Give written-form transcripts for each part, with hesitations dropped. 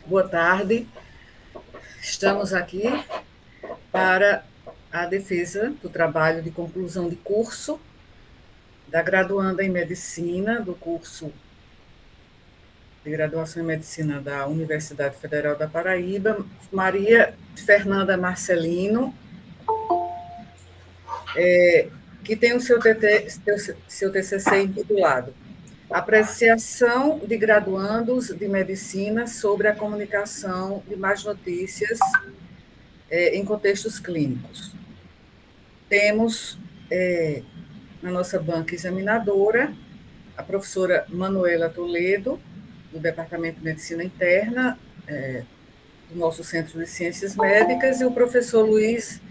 Boa tarde. Estamos aqui para a defesa do trabalho de conclusão de curso da graduanda em Medicina, do curso de graduação em Medicina da Universidade Federal da Paraíba, Maria Fernanda Marcelino, que tem o seu TCC intitulado Apreciação de graduandos de Medicina sobre a comunicação de más notícias em contextos clínicos. Temos na nossa banca examinadora a professora Manuela Toledo, do Departamento de Medicina Interna, do nosso Centro de Ciências Médicas, e o professor Luiz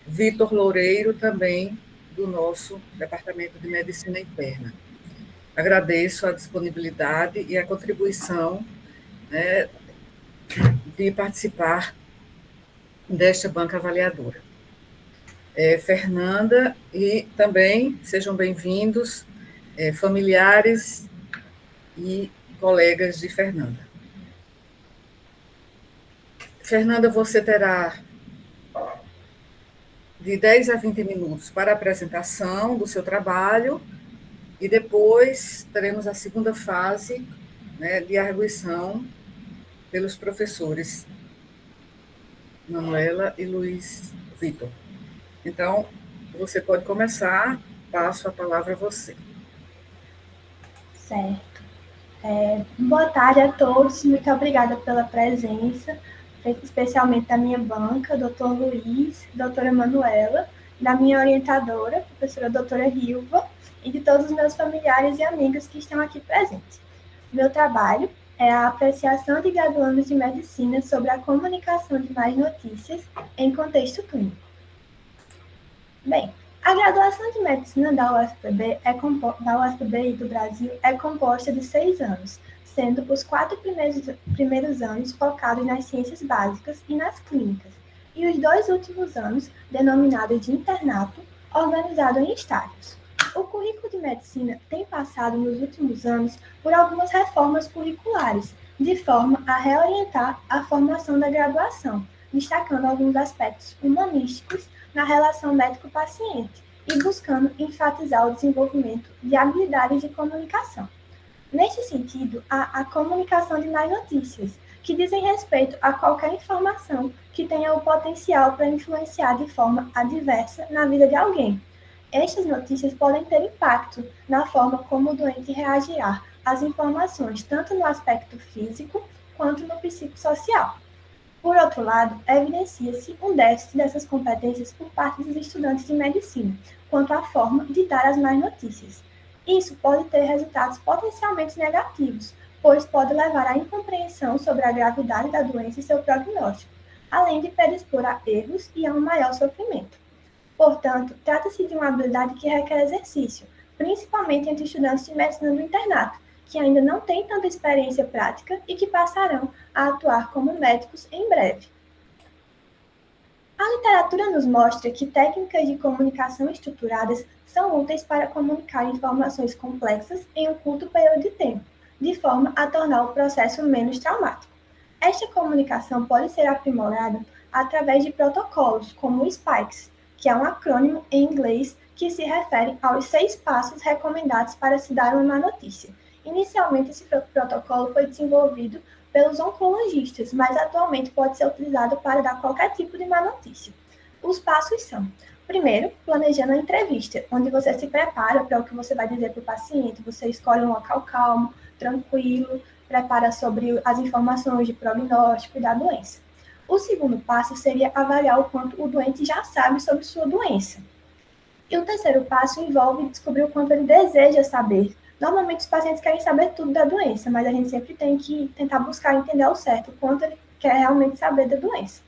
Vitor Loureiro, também do nosso Departamento de Medicina Interna. Agradeço a disponibilidade e a contribuição, né, de participar desta banca avaliadora. Fernanda, e também sejam bem-vindos familiares e colegas de Fernanda. Fernanda, você terá de 10 a 20 minutos para a apresentação do seu trabalho e depois teremos a segunda fase, né, de arguição pelos professores Manuela e Luiz Vitor. Então, você pode começar, passo a palavra a você. Certo. Boa tarde a todos, muito obrigada pela presença, especialmente da minha banca, doutor Luiz, doutora Manuela, da minha orientadora, professora doutora Hilva, e de todos os meus familiares e amigos que estão aqui presentes. Meu trabalho é a apreciação de graduandos de medicina sobre a comunicação de más notícias em contexto clínico. Bem, a graduação de medicina da UFPB, da UFPB do Brasil é composta de 6 anos, sendo os 4 primeiros anos focados nas ciências básicas e nas clínicas, e os 2 últimos anos, denominados de internato, organizado em estágios. O currículo de medicina tem passado nos últimos anos por algumas reformas curriculares, de forma a reorientar a formação da graduação, destacando alguns aspectos humanísticos na relação médico-paciente e buscando enfatizar o desenvolvimento de habilidades de comunicação. Neste sentido, há a comunicação de más notícias, que dizem respeito a qualquer informação que tenha o potencial para influenciar de forma adversa na vida de alguém. Estas notícias podem ter impacto na forma como o doente reagirá às informações, tanto no aspecto físico quanto no psicossocial. Por outro lado, evidencia-se um déficit dessas competências por parte dos estudantes de medicina, quanto à forma de dar as más notícias. Isso pode ter resultados potencialmente negativos, pois pode levar à incompreensão sobre a gravidade da doença e seu prognóstico, além de predispor a erros e a um maior sofrimento. Portanto, trata-se de uma habilidade que requer exercício, principalmente entre estudantes de medicina do internato, que ainda não têm tanta experiência prática e que passarão a atuar como médicos em breve. A literatura nos mostra que técnicas de comunicação estruturadas são úteis para comunicar informações complexas em um curto período de tempo, de forma a tornar o processo menos traumático. Esta comunicação pode ser aprimorada através de protocolos, como o SPIKES, que é um acrônimo em inglês que se refere aos 6 passos recomendados para se dar uma má notícia. Inicialmente, esse protocolo foi desenvolvido pelos oncologistas, mas atualmente pode ser utilizado para dar qualquer tipo de má notícia. Os passos são: primeiro, planejando a entrevista, onde você se prepara para o que você vai dizer para o paciente, você escolhe um local calmo, tranquilo, prepara sobre as informações de prognóstico e da doença. O segundo passo seria avaliar o quanto o doente já sabe sobre sua doença. E o terceiro passo envolve descobrir o quanto ele deseja saber. Normalmente os pacientes querem saber tudo da doença, mas a gente sempre tem que tentar buscar entender ao certo o quanto ele quer realmente saber da doença.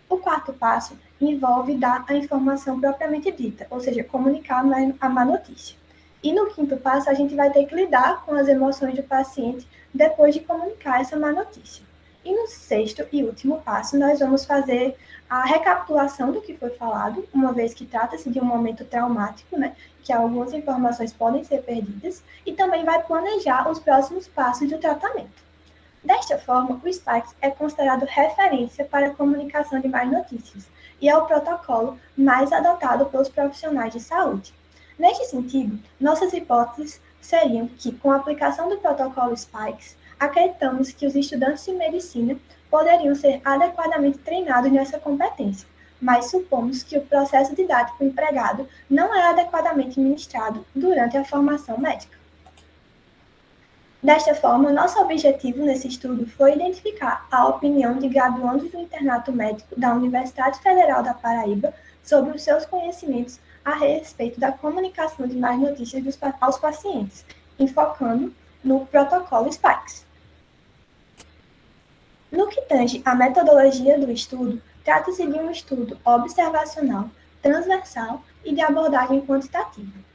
O quarto passo envolve dar a informação propriamente dita, ou seja, comunicar a má notícia. E no quinto passo, a gente vai ter que lidar com as emoções do paciente depois de comunicar essa má notícia. E no sexto e último passo, nós vamos fazer a recapitulação do que foi falado, uma vez que trata-se de um momento traumático, né, que algumas informações podem ser perdidas, e também vai planejar os próximos passos do tratamento. Desta forma, o Spikes é considerado referência para a comunicação de más notícias e é o protocolo mais adotado pelos profissionais de saúde. Neste sentido, nossas hipóteses seriam que, com a aplicação do protocolo Spikes, acreditamos que os estudantes de medicina poderiam ser adequadamente treinados nessa competência, mas supomos que o processo didático empregado não é adequadamente ministrado durante a formação médica. Desta forma, nosso objetivo nesse estudo foi identificar a opinião de graduandos do internato médico da Universidade Federal da Paraíba sobre os seus conhecimentos a respeito da comunicação de más notícias aos pacientes, enfocando no protocolo Spikes. No que tange à metodologia do estudo, trata-se de um estudo observacional, transversal e de abordagem quantitativa.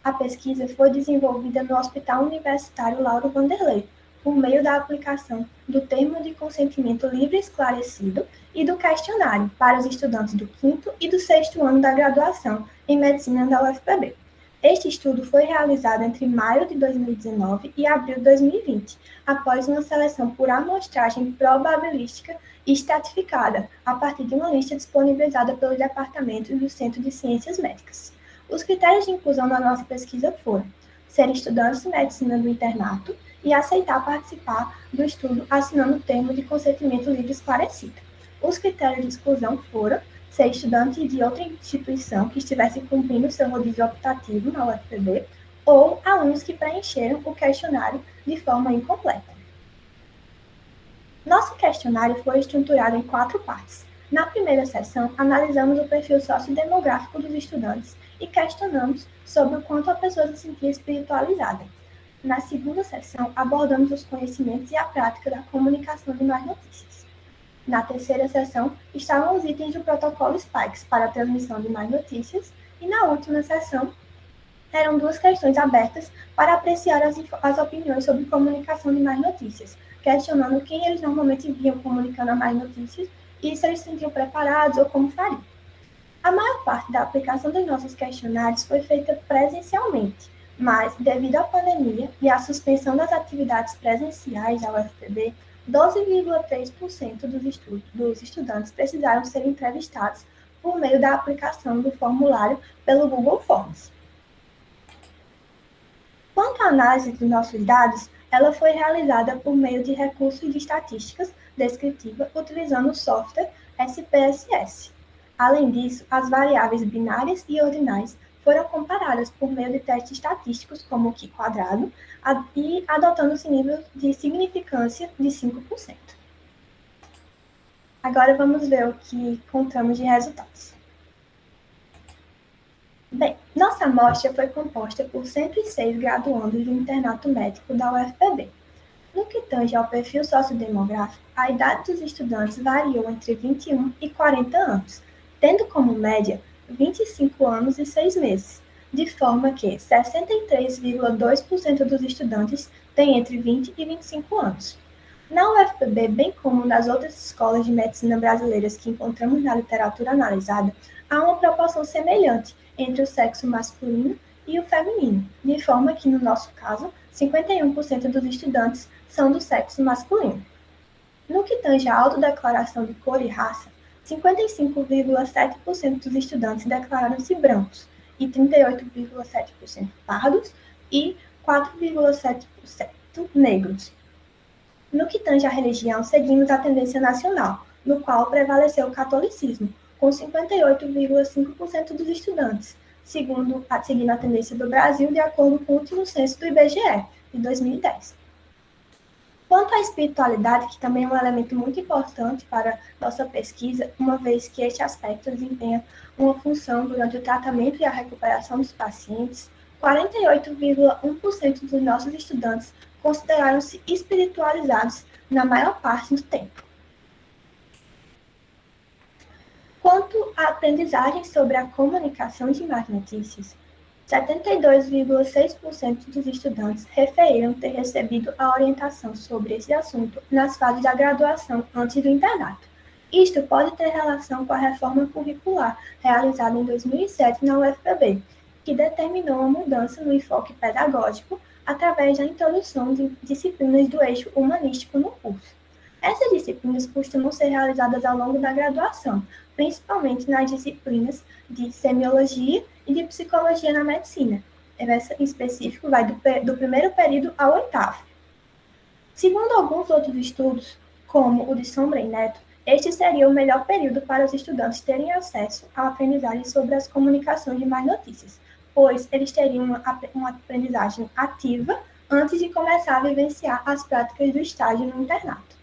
A pesquisa foi desenvolvida no Hospital Universitário Lauro Vanderlei, por meio da aplicação do termo de consentimento livre e esclarecido e do questionário para os estudantes do 5º e do 6º ano da graduação em Medicina da UFPB. Este estudo foi realizado entre maio de 2019 e abril de 2020, após uma seleção por amostragem probabilística e estratificada, a partir de uma lista disponibilizada pelos departamentos do Centro de Ciências Médicas. Os critérios de inclusão da nossa pesquisa foram ser estudantes de medicina do internato e aceitar participar do estudo assinando o termo de consentimento livre esclarecido. Os critérios de exclusão foram ser estudante de outra instituição que estivesse cumprindo seu rodízio optativo na UFPB ou alunos que preencheram o questionário de forma incompleta. Nosso questionário foi estruturado em 4 partes. Na primeira sessão, analisamos o perfil sociodemográfico dos estudantes e questionamos sobre o quanto a pessoa se sentia espiritualizada. Na segunda sessão, abordamos os conhecimentos e a prática da comunicação de más notícias. Na terceira sessão, estavam os itens do protocolo Spikes para a transmissão de más notícias e na última sessão, eram 2 questões abertas para apreciar as opiniões sobre comunicação de más notícias, questionando quem eles normalmente viam comunicando as más notícias e se eles se sentiam preparados ou como fariam. A maior parte da aplicação dos nossos questionários foi feita presencialmente, mas, devido à pandemia e à suspensão das atividades presenciais da UFPB, 12,3% dos estudantes precisaram ser entrevistados por meio da aplicação do formulário pelo Google Forms. Quanto à análise dos nossos dados, ela foi realizada por meio de recursos de estatísticas descritiva utilizando o software SPSS. Além disso, as variáveis binárias e ordinais foram comparadas por meio de testes estatísticos como o Q-quadrado e adotando-se nível de significância de 5%. Agora vamos ver o que encontramos de resultados. Bem, nossa amostra foi composta por 106 graduandos do internato médico da UFPB. No que tange ao perfil sociodemográfico, a idade dos estudantes variou entre 21 e 40 anos, tendo como média 25 anos e 6 meses, de forma que 63,2% dos estudantes têm entre 20 e 25 anos. Na UFPB, bem como nas outras escolas de medicina brasileiras que encontramos na literatura analisada, há uma proporção semelhante entre o sexo masculino e o feminino, de forma que, no nosso caso, 51% dos estudantes são do sexo masculino. No que tange à autodeclaração de cor e raça, 55,7% dos estudantes declararam-se brancos e 38,7% pardos e 4,7% negros. No que tange à religião, seguimos a tendência nacional, no qual prevaleceu o catolicismo, com 58,5% dos estudantes, seguindo a tendência do Brasil, de acordo com o último censo do IBGE, de 2010. Quanto à espiritualidade, que também é um elemento muito importante para nossa pesquisa, uma vez que este aspecto desempenha uma função durante o tratamento e a recuperação dos pacientes, 48,1% dos nossos estudantes consideraram-se espiritualizados na maior parte do tempo. Quanto à aprendizagem sobre a comunicação de más notícias, 72,6% dos estudantes referiram ter recebido a orientação sobre esse assunto nas fases da graduação antes do internato. Isto pode ter relação com a reforma curricular realizada em 2007 na UFPB, que determinou uma mudança no enfoque pedagógico através da introdução de disciplinas do eixo humanístico no curso. Essas disciplinas costumam ser realizadas ao longo da graduação, principalmente nas disciplinas de semiologia e de psicologia na medicina. Essa, em específico, vai do primeiro período ao oitavo. Segundo alguns outros estudos, como o de Sombra e Neto, este seria o melhor período para os estudantes terem acesso à aprendizagem sobre as comunicações de más notícias, pois eles teriam uma aprendizagem ativa antes de começar a vivenciar as práticas do estágio no internato.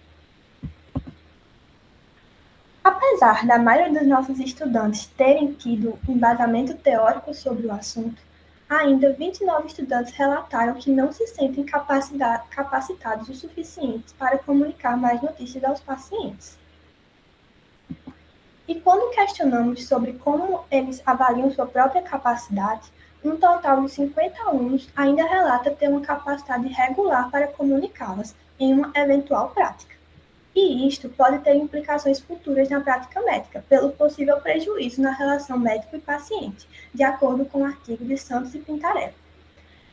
Apesar da maioria dos nossos estudantes terem tido embasamento teórico sobre o assunto, ainda 29 estudantes relataram que não se sentem capacitados o suficiente para comunicar mais notícias aos pacientes. E quando questionamos sobre como eles avaliam sua própria capacidade, um total de 50 alunos ainda relata ter uma capacidade regular para comunicá-las em uma eventual prática. E isto pode ter implicações futuras na prática médica, pelo possível prejuízo na relação médico e paciente, de acordo com o artigo de Santos e Pintarello.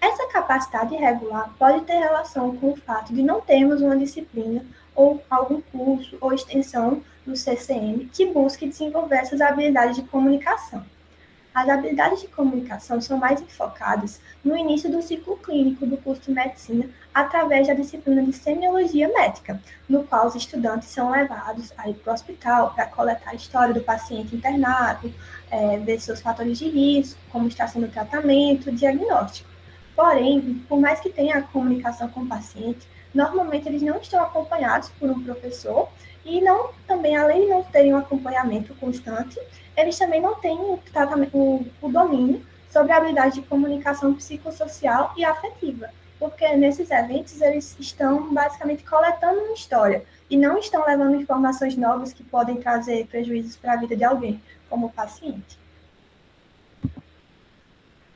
Essa capacidade irregular pode ter relação com o fato de não termos uma disciplina ou algum curso ou extensão do CCM que busque desenvolver essas habilidades de comunicação. As habilidades de comunicação são mais enfocadas no início do ciclo clínico do curso de medicina através da disciplina de semiologia médica, no qual os estudantes são levados a ir para o hospital para coletar a história do paciente internado, ver seus fatores de risco, como está sendo o tratamento, o diagnóstico. Porém, por mais que tenha a comunicação com o paciente, normalmente eles não estão acompanhados por um professor e também, além de não terem um acompanhamento constante, eles também não têm o domínio sobre a habilidade de comunicação psicossocial e afetiva, porque nesses eventos eles estão basicamente coletando uma história e não estão levando informações novas que podem trazer prejuízos para a vida de alguém, como o paciente.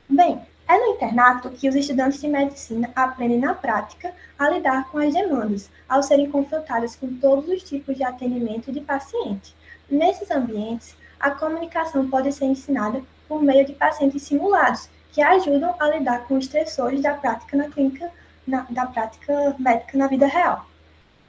Bem, é no internato que os estudantes de medicina aprendem na prática a lidar com as demandas, ao serem confrontados com todos os tipos de atendimento de paciente. Nesses ambientes, a comunicação pode ser ensinada por meio de pacientes simulados, que ajudam a lidar com os estressores da prática da prática médica na vida real.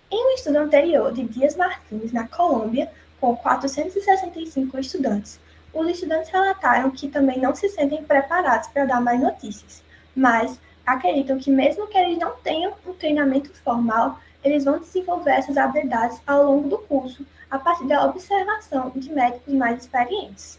Em um estudo anterior de Dias Martins, na Colômbia, com 465 estudantes, os estudantes relataram que também não se sentem preparados para dar mais notícias, mas acreditam que mesmo que eles não tenham um treinamento formal, eles vão desenvolver essas habilidades ao longo do curso, a partir da observação de médicos mais experientes.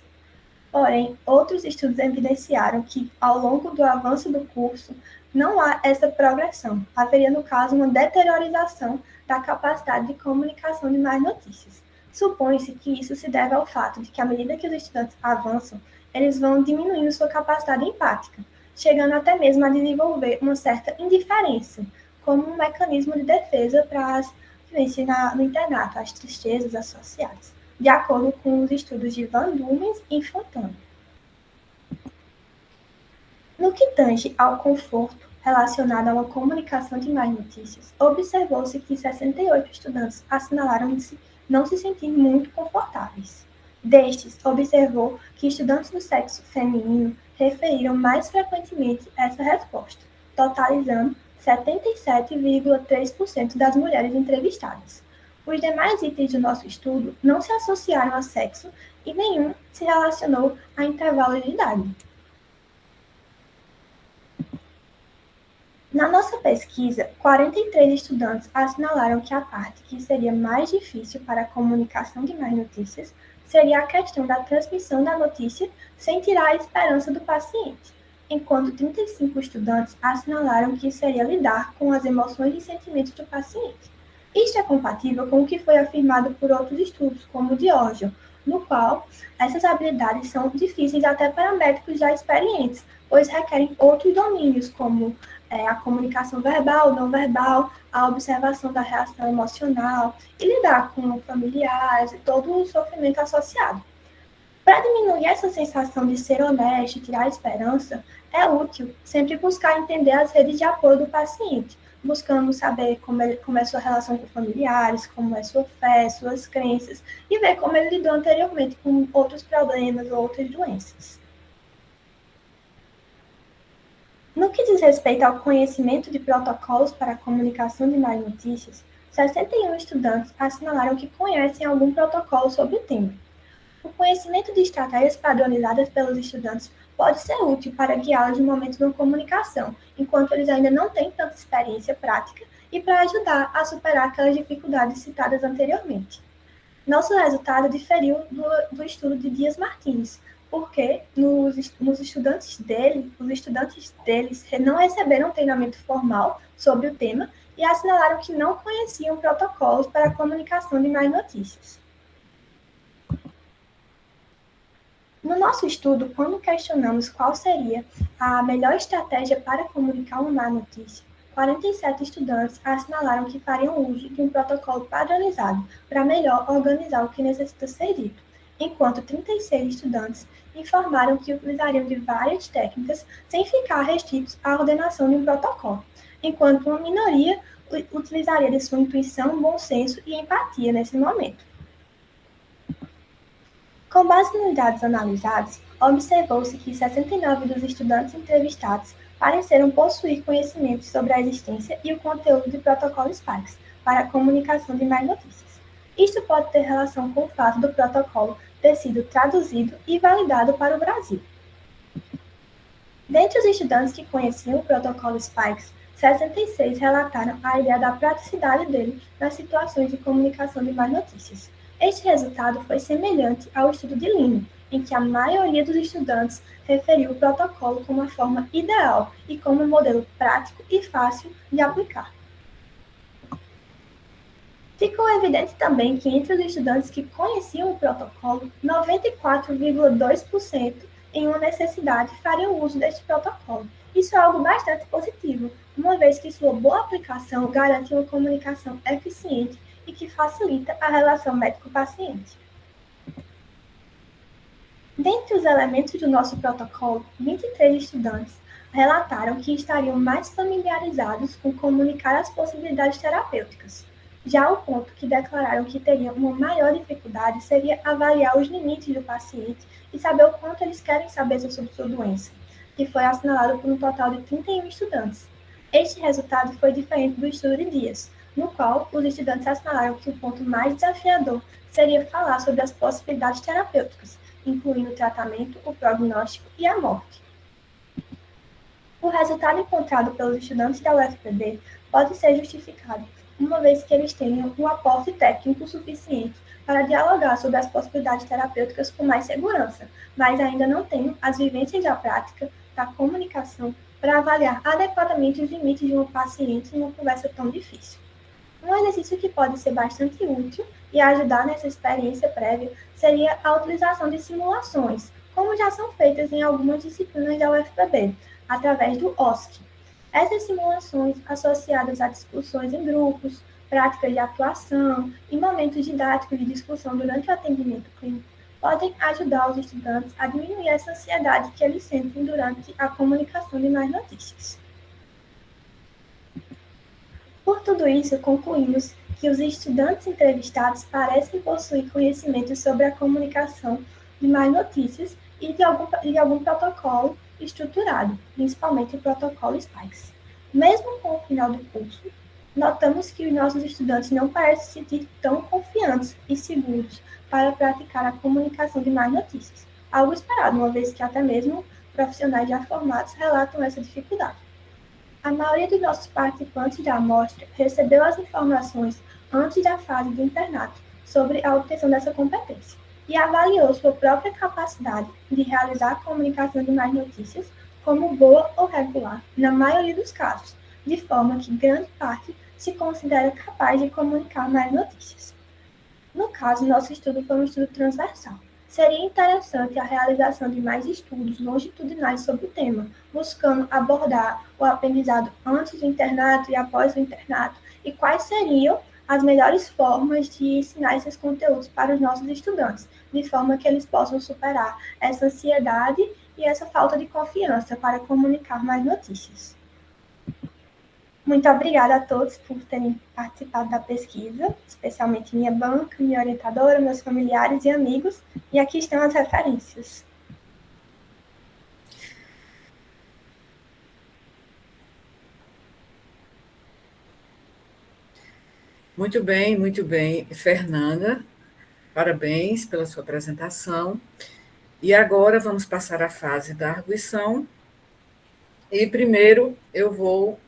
Porém, outros estudos evidenciaram que, ao longo do avanço do curso, não há essa progressão. Haveria, no caso, uma deteriorização da capacidade de comunicação de mais notícias. Supõe-se que isso se deve ao fato de que, à medida que os estudantes avançam, eles vão diminuindo sua capacidade empática, chegando até mesmo a desenvolver uma certa indiferença, como um mecanismo de defesa para as vivências no internato, as tristezas associadas, de acordo com os estudos de Van Dumens e Fontana. No que tange ao conforto relacionado a uma comunicação de más notícias, observou-se que 68 estudantes assinalaram não se sentir muito confortáveis. Destes, observou que estudantes do sexo feminino referiram mais frequentemente essa resposta, totalizando 77,3% das mulheres entrevistadas. Os demais itens do nosso estudo não se associaram a sexo e nenhum se relacionou a intervalo de idade. Na nossa pesquisa, 43 estudantes assinalaram que a parte que seria mais difícil para a comunicação de más notícias seria a questão da transmissão da notícia sem tirar a esperança do paciente, enquanto 35 estudantes assinalaram que seria lidar com as emoções e sentimentos do paciente. Isto é compatível com o que foi afirmado por outros estudos, como o de Orgel, no qual essas habilidades são difíceis até para médicos já experientes, pois requerem outros domínios, como a comunicação verbal, não verbal, a observação da reação emocional e lidar com familiares e todo o sofrimento associado. Para diminuir essa sensação de ser honesto e tirar a esperança, é útil sempre buscar entender as redes de apoio do paciente, buscando saber como é a sua relação com familiares, como é sua fé, suas crenças, e ver como ele lidou anteriormente com outros problemas ou outras doenças. No que diz respeito ao conhecimento de protocolos para a comunicação de más notícias, 61 estudantes assinalaram que conhecem algum protocolo sobre o tema. O conhecimento de estratégias padronizadas pelos estudantes pode ser útil para guiá-los no momento da comunicação, enquanto eles ainda não têm tanta experiência prática e para ajudar a superar aquelas dificuldades citadas anteriormente. Nosso resultado diferiu do estudo de Dias Martins, porque os estudantes deles não receberam treinamento formal sobre o tema e assinalaram que não conheciam protocolos para a comunicação de más notícias. No nosso estudo, quando questionamos qual seria a melhor estratégia para comunicar uma má notícia, 47 estudantes assinalaram que fariam uso de um protocolo padronizado para melhor organizar o que necessita ser dito, enquanto 36 estudantes informaram que utilizariam de várias técnicas sem ficar restritos à ordenação de um protocolo, enquanto uma minoria utilizaria de sua intuição, bom senso e empatia nesse momento. Com base nos dados analisados, observou-se que 69 dos estudantes entrevistados pareceram possuir conhecimentos sobre a existência e o conteúdo de protocolos SPARCS para a comunicação de más notícias. Isto pode ter relação com o fato do protocolo ter sido traduzido e validado para o Brasil. Dentre os estudantes que conheciam o protocolo SPARCS, 66 relataram a ideia da praticidade dele nas situações de comunicação de más notícias. Este resultado foi semelhante ao estudo de Lino, em que a maioria dos estudantes referiu o protocolo como a forma ideal e como um modelo prático e fácil de aplicar. Ficou evidente também que entre os estudantes que conheciam o protocolo, 94,2% em uma necessidade fariam uso deste protocolo. Isso é algo bastante positivo, uma vez que sua boa aplicação garante uma comunicação eficiente e que facilita a relação médico-paciente. Dentre os elementos do nosso protocolo, 23 estudantes relataram que estariam mais familiarizados com comunicar as possibilidades terapêuticas. Já o ponto que declararam que teriam uma maior dificuldade seria avaliar os limites do paciente e saber o quanto eles querem saber sobre sua doença, que foi assinalado por um total de 31 estudantes. Este resultado foi diferente do estudo de Dias, no qual os estudantes assinalaram que o ponto mais desafiador seria falar sobre as possibilidades terapêuticas, incluindo o tratamento, o prognóstico e a morte. O resultado encontrado pelos estudantes da UFPB pode ser justificado, uma vez que eles tenham um aporte técnico suficiente para dialogar sobre as possibilidades terapêuticas com mais segurança, mas ainda não tenham as vivências da prática da comunicação para avaliar adequadamente os limites de um paciente em uma conversa tão difícil. Um exercício que pode ser bastante útil e ajudar nessa experiência prévia seria a utilização de simulações, como já são feitas em algumas disciplinas da UFPB, através do OSCE. Essas simulações, associadas a discussões em grupos, práticas de atuação e momentos didáticos de discussão durante o atendimento clínico, podem ajudar os estudantes a diminuir essa ansiedade que eles sentem durante a comunicação de más notícias. Por tudo isso, concluímos que os estudantes entrevistados parecem possuir conhecimentos sobre a comunicação de más notícias e de algum protocolo estruturado, principalmente o protocolo SPARCS. Mesmo com o final do curso, notamos que os nossos estudantes não parecem se sentir tão confiantes e seguros para praticar a comunicação de más notícias, algo esperado, uma vez que até mesmo profissionais já formados relatam essa dificuldade. A maioria dos nossos participantes da amostra recebeu as informações antes da fase do internato sobre a obtenção dessa competência e avaliou sua própria capacidade de realizar a comunicação de más notícias como boa ou regular, na maioria dos casos, de forma que grande parte se considera capaz de comunicar más notícias. No caso, nosso estudo foi um estudo transversal. Seria interessante a realização de mais estudos longitudinais sobre o tema, buscando abordar o aprendizado antes do internato e após o internato, e quais seriam as melhores formas de ensinar esses conteúdos para os nossos estudantes, de forma que eles possam superar essa ansiedade e essa falta de confiança para comunicar mais notícias. Muito obrigada a todos por terem participado da pesquisa, especialmente minha banca, minha orientadora, meus familiares e amigos, e aqui estão as referências. muito bem, Fernanda. Parabéns pela sua apresentação. E agora vamos passar à fase da arguição. E primeiro eu vou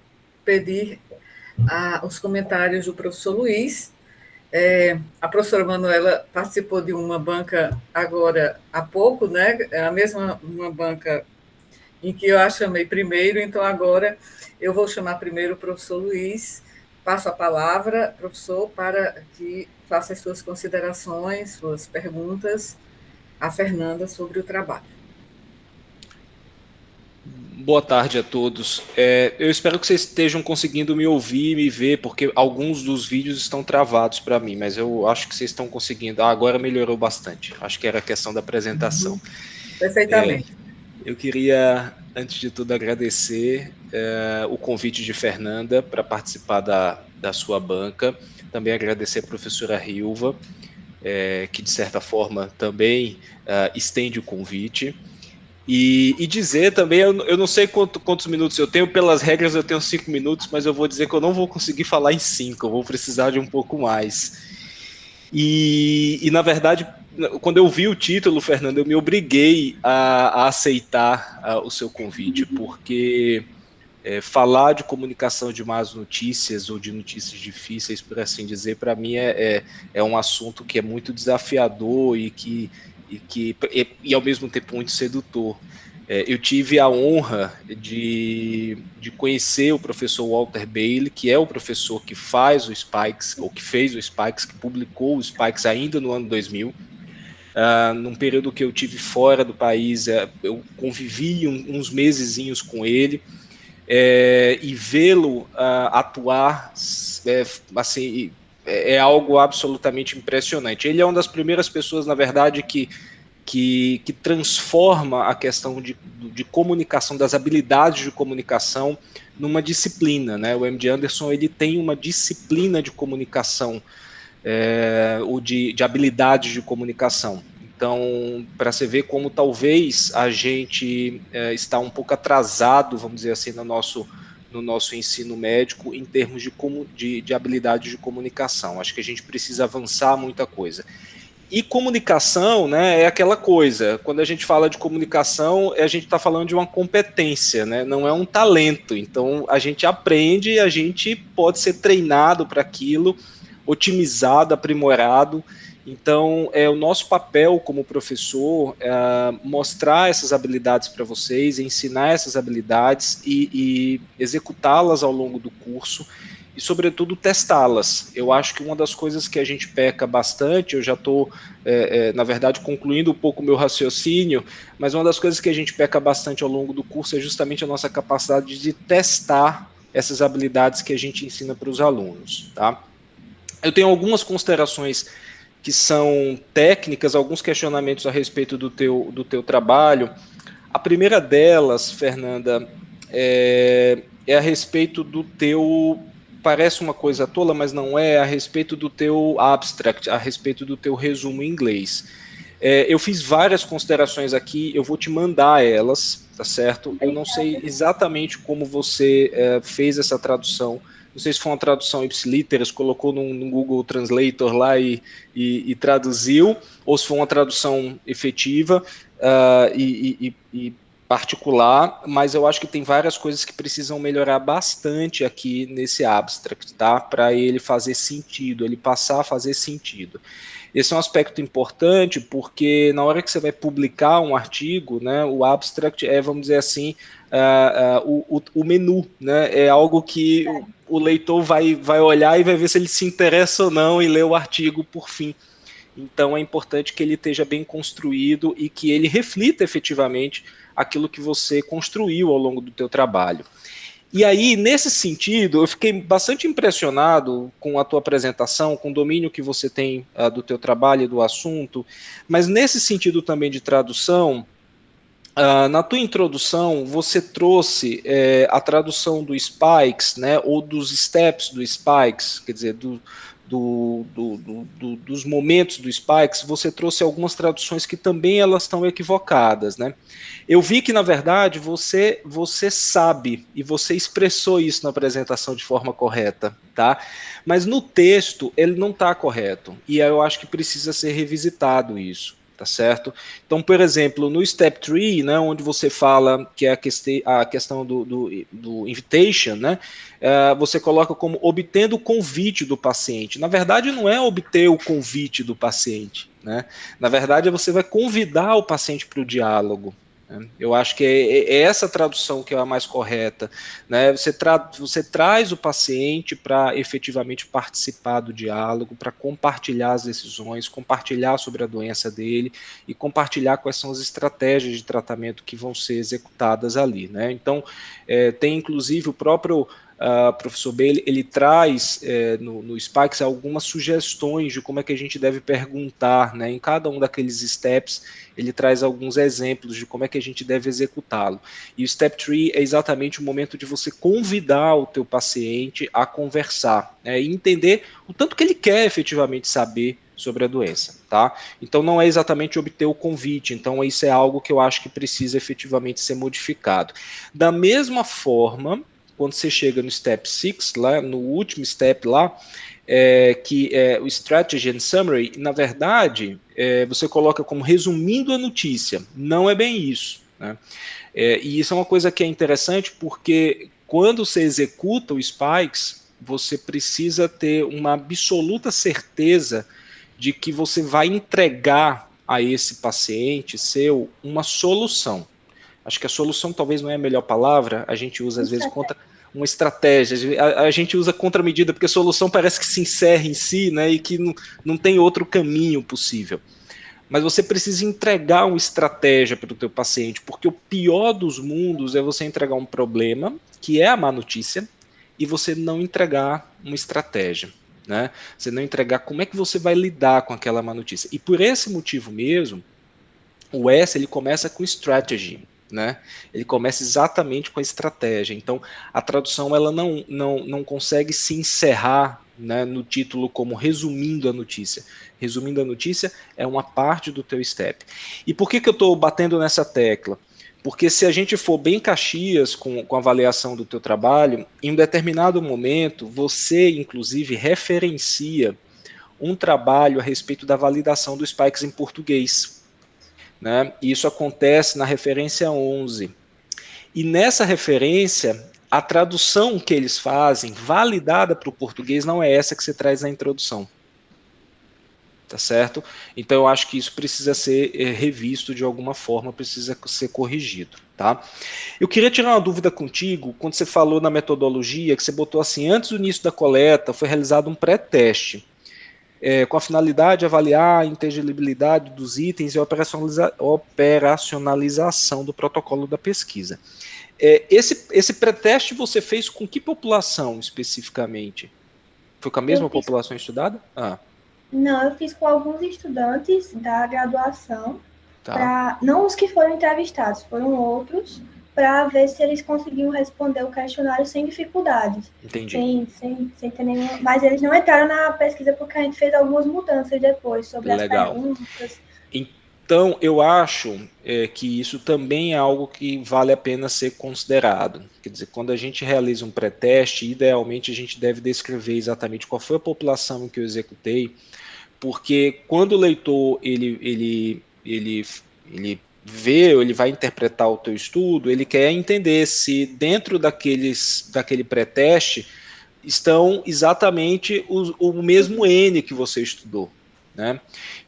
pedir os comentários do professor Luiz. A professora Manuela participou de uma banca agora há pouco, né? É a mesma uma banca em que eu a chamei primeiro, então agora eu vou chamar primeiro o professor Luiz. Passo a palavra, professor, para que faça as suas considerações, suas perguntas à Fernanda sobre o trabalho. Boa tarde a todos. Eu espero que vocês estejam conseguindo me ouvir e me ver, porque alguns dos vídeos estão travados para mim, mas eu acho que vocês estão conseguindo. Agora melhorou bastante. Acho que era a questão da apresentação. Perfeitamente. Eu queria, antes de tudo, agradecer o convite de Fernanda para participar da sua banca. Também agradecer a professora Rilva, que de certa forma também estende o convite. E dizer também, eu não sei quantos minutos eu tenho, pelas regras eu tenho 5 minutos, mas eu vou dizer que eu não vou conseguir falar em 5, eu vou precisar de um pouco mais. E na verdade, quando eu vi o título, Fernando, eu me obriguei a aceitar o seu convite, porque falar de comunicação de más notícias ou de notícias difíceis, por assim dizer, para mim é um assunto que é muito desafiador e ao mesmo tempo muito sedutor. Eu tive a honra de conhecer o professor Walter Bailey, que é o professor que faz o Spikes, ou que fez o Spikes, que publicou o Spikes ainda no ano 2000. Num período que eu tive fora do país, eu convivi uns mesezinhos com ele, e vê-lo atuar assim, é algo absolutamente impressionante. Ele é uma das primeiras pessoas, na verdade, que transforma a questão de comunicação, das habilidades de comunicação, numa disciplina, né? O MD Anderson, ele tem uma disciplina de comunicação, ou de habilidades de comunicação. Então, para você ver como talvez a gente está um pouco atrasado, vamos dizer assim, no nosso ensino médico em termos de habilidades de comunicação. Acho que a gente precisa avançar muita coisa. E comunicação, né, é aquela coisa, quando a gente fala de comunicação, a gente está falando de uma competência, né, não é um talento. Então, a gente aprende, a gente pode ser treinado para aquilo, otimizado, aprimorado. Então, o nosso papel como professor mostrar essas habilidades para vocês, ensinar essas habilidades e executá-las ao longo do curso, e, sobretudo, testá-las. Eu acho que uma das coisas que a gente peca bastante, eu já estou, na verdade, concluindo um pouco o meu raciocínio, mas uma das coisas que a gente peca bastante ao longo do curso é justamente a nossa capacidade de testar essas habilidades que a gente ensina para os alunos, tá? Eu tenho algumas considerações que são técnicas, alguns questionamentos a respeito do teu trabalho. A primeira delas, Fernanda, é a respeito do teu... Parece uma coisa tola, mas não é, a respeito do teu abstract, a respeito do teu resumo em inglês. Eu fiz várias considerações aqui, eu vou te mandar elas, tá certo? Eu não sei exatamente como você fez essa tradução, não sei se foi uma tradução ipsiliteris, colocou no Google Translator lá e traduziu, ou se foi uma tradução efetiva e particular, mas eu acho que tem várias coisas que precisam melhorar bastante aqui nesse abstract, tá? Para ele fazer sentido, ele passar a fazer sentido. Esse é um aspecto importante porque na hora que você vai publicar um artigo, né, o abstract vamos dizer assim, o menu, né, é algo que o leitor vai olhar e vai ver se ele se interessa ou não e ler o artigo por fim. Então é importante que ele esteja bem construído e que ele reflita efetivamente aquilo que você construiu ao longo do teu trabalho. E aí, nesse sentido, eu fiquei bastante impressionado com a tua apresentação, com o domínio que você tem do teu trabalho e do assunto, mas nesse sentido também de tradução, na tua introdução, você trouxe a tradução do Spikes, né, ou dos steps do Spikes, quer dizer, dos momentos do Spikes, você trouxe algumas traduções que também elas estão equivocadas, né? Eu vi que, na verdade, você sabe, e você expressou isso na apresentação de forma correta, tá? Mas no texto, ele não está correto, e eu acho que precisa ser revisitado isso, tá certo? Então, por exemplo, no Step 3, né, onde você fala que é a questão do invitation, né, você coloca como obtendo o convite do paciente. Na verdade, não é obter o convite do paciente, né? Na verdade, você vai convidar o paciente para o diálogo. Eu acho que é essa tradução que é a mais correta, né? Você traz o paciente para efetivamente participar do diálogo, para compartilhar as decisões, compartilhar sobre a doença dele e compartilhar quais são as estratégias de tratamento que vão ser executadas ali, né? Então, tem inclusive o próprio professor B, ele traz no Spikes algumas sugestões de como é que a gente deve perguntar, né? Em cada um daqueles steps, ele traz alguns exemplos de como é que a gente deve executá-lo. E o Step 3 é exatamente o momento de você convidar o teu paciente a conversar, né? E entender o tanto que ele quer efetivamente saber sobre a doença, tá? Então não é exatamente obter o convite, então isso é algo que eu acho que precisa efetivamente ser modificado. Da mesma forma, quando você chega no Step 6, lá, no último step lá, que é o Strategy and Summary, na verdade, você coloca como resumindo a notícia. Não é bem isso, né? E isso é uma coisa que é interessante porque quando você executa o Spikes, você precisa ter uma absoluta certeza de que você vai entregar a esse paciente seu uma solução. Acho que a solução talvez não é a melhor palavra, a gente usa às vezes uma estratégia, a gente usa contramedida, porque a solução parece que se encerra em si, né, e que não tem outro caminho possível. Mas você precisa entregar uma estratégia para o teu paciente, porque o pior dos mundos é você entregar um problema, que é a má notícia, e você não entregar uma estratégia, né? Você não entregar como é que você vai lidar com aquela má notícia. E por esse motivo mesmo, o S ele começa com strategy, né? Ele começa exatamente com a estratégia. Então, a tradução ela não consegue se encerrar, né, no título como resumindo a notícia. Resumindo a notícia é uma parte do teu step. E por que eu estou batendo nessa tecla? Porque se a gente for bem Caxias com a avaliação do teu trabalho, em um determinado momento, você, inclusive, referencia um trabalho a respeito da validação do Spikes em português, né? Isso acontece na referência 11. E nessa referência, a tradução que eles fazem, validada para o português, não é essa que você traz na introdução. Tá certo? Então eu acho que isso precisa ser revisto de alguma forma, precisa ser corrigido, tá? Eu queria tirar uma dúvida contigo, quando você falou na metodologia, que você botou assim, antes do início da coleta, foi realizado um pré-teste, com a finalidade de avaliar a inteligibilidade dos itens e a operacionalização do protocolo da pesquisa. Esse pré-teste você fez com que população especificamente? Foi com a mesma população estudada? Não, eu fiz com alguns estudantes da graduação, Tá. não os que foram entrevistados, foram outros, para ver se eles conseguiam responder o questionário sem dificuldades. Entendi. Sem ter nenhuma. Mas eles não entraram na pesquisa porque a gente fez algumas mudanças depois sobre as perguntas. Então, eu acho que isso também é algo que vale a pena ser considerado. Quer dizer, quando a gente realiza um pré-teste, idealmente a gente deve descrever exatamente qual foi a população em que eu executei, porque quando o leitor ele vê, ele vai interpretar o teu estudo, ele quer entender se dentro daquele pré-teste estão exatamente o mesmo N que você estudou, né?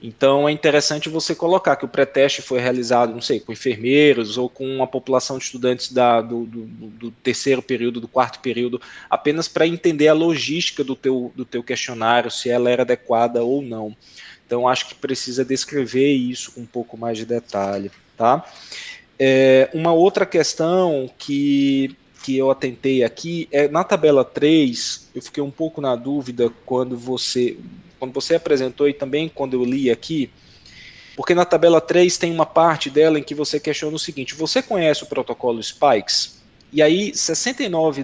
Então é interessante você colocar que o pré-teste foi realizado, não sei, com enfermeiros ou com uma população de estudantes do terceiro período, do quarto período, apenas para entender a logística do teu questionário, se ela era adequada ou não. Então acho que precisa descrever isso com um pouco mais de detalhe, tá? Uma outra questão que eu atentei aqui na tabela 3, eu fiquei um pouco na dúvida quando você apresentou e também quando eu li aqui, porque na tabela 3 tem uma parte dela em que você questiona o seguinte: você conhece o protocolo Spikes? E aí 69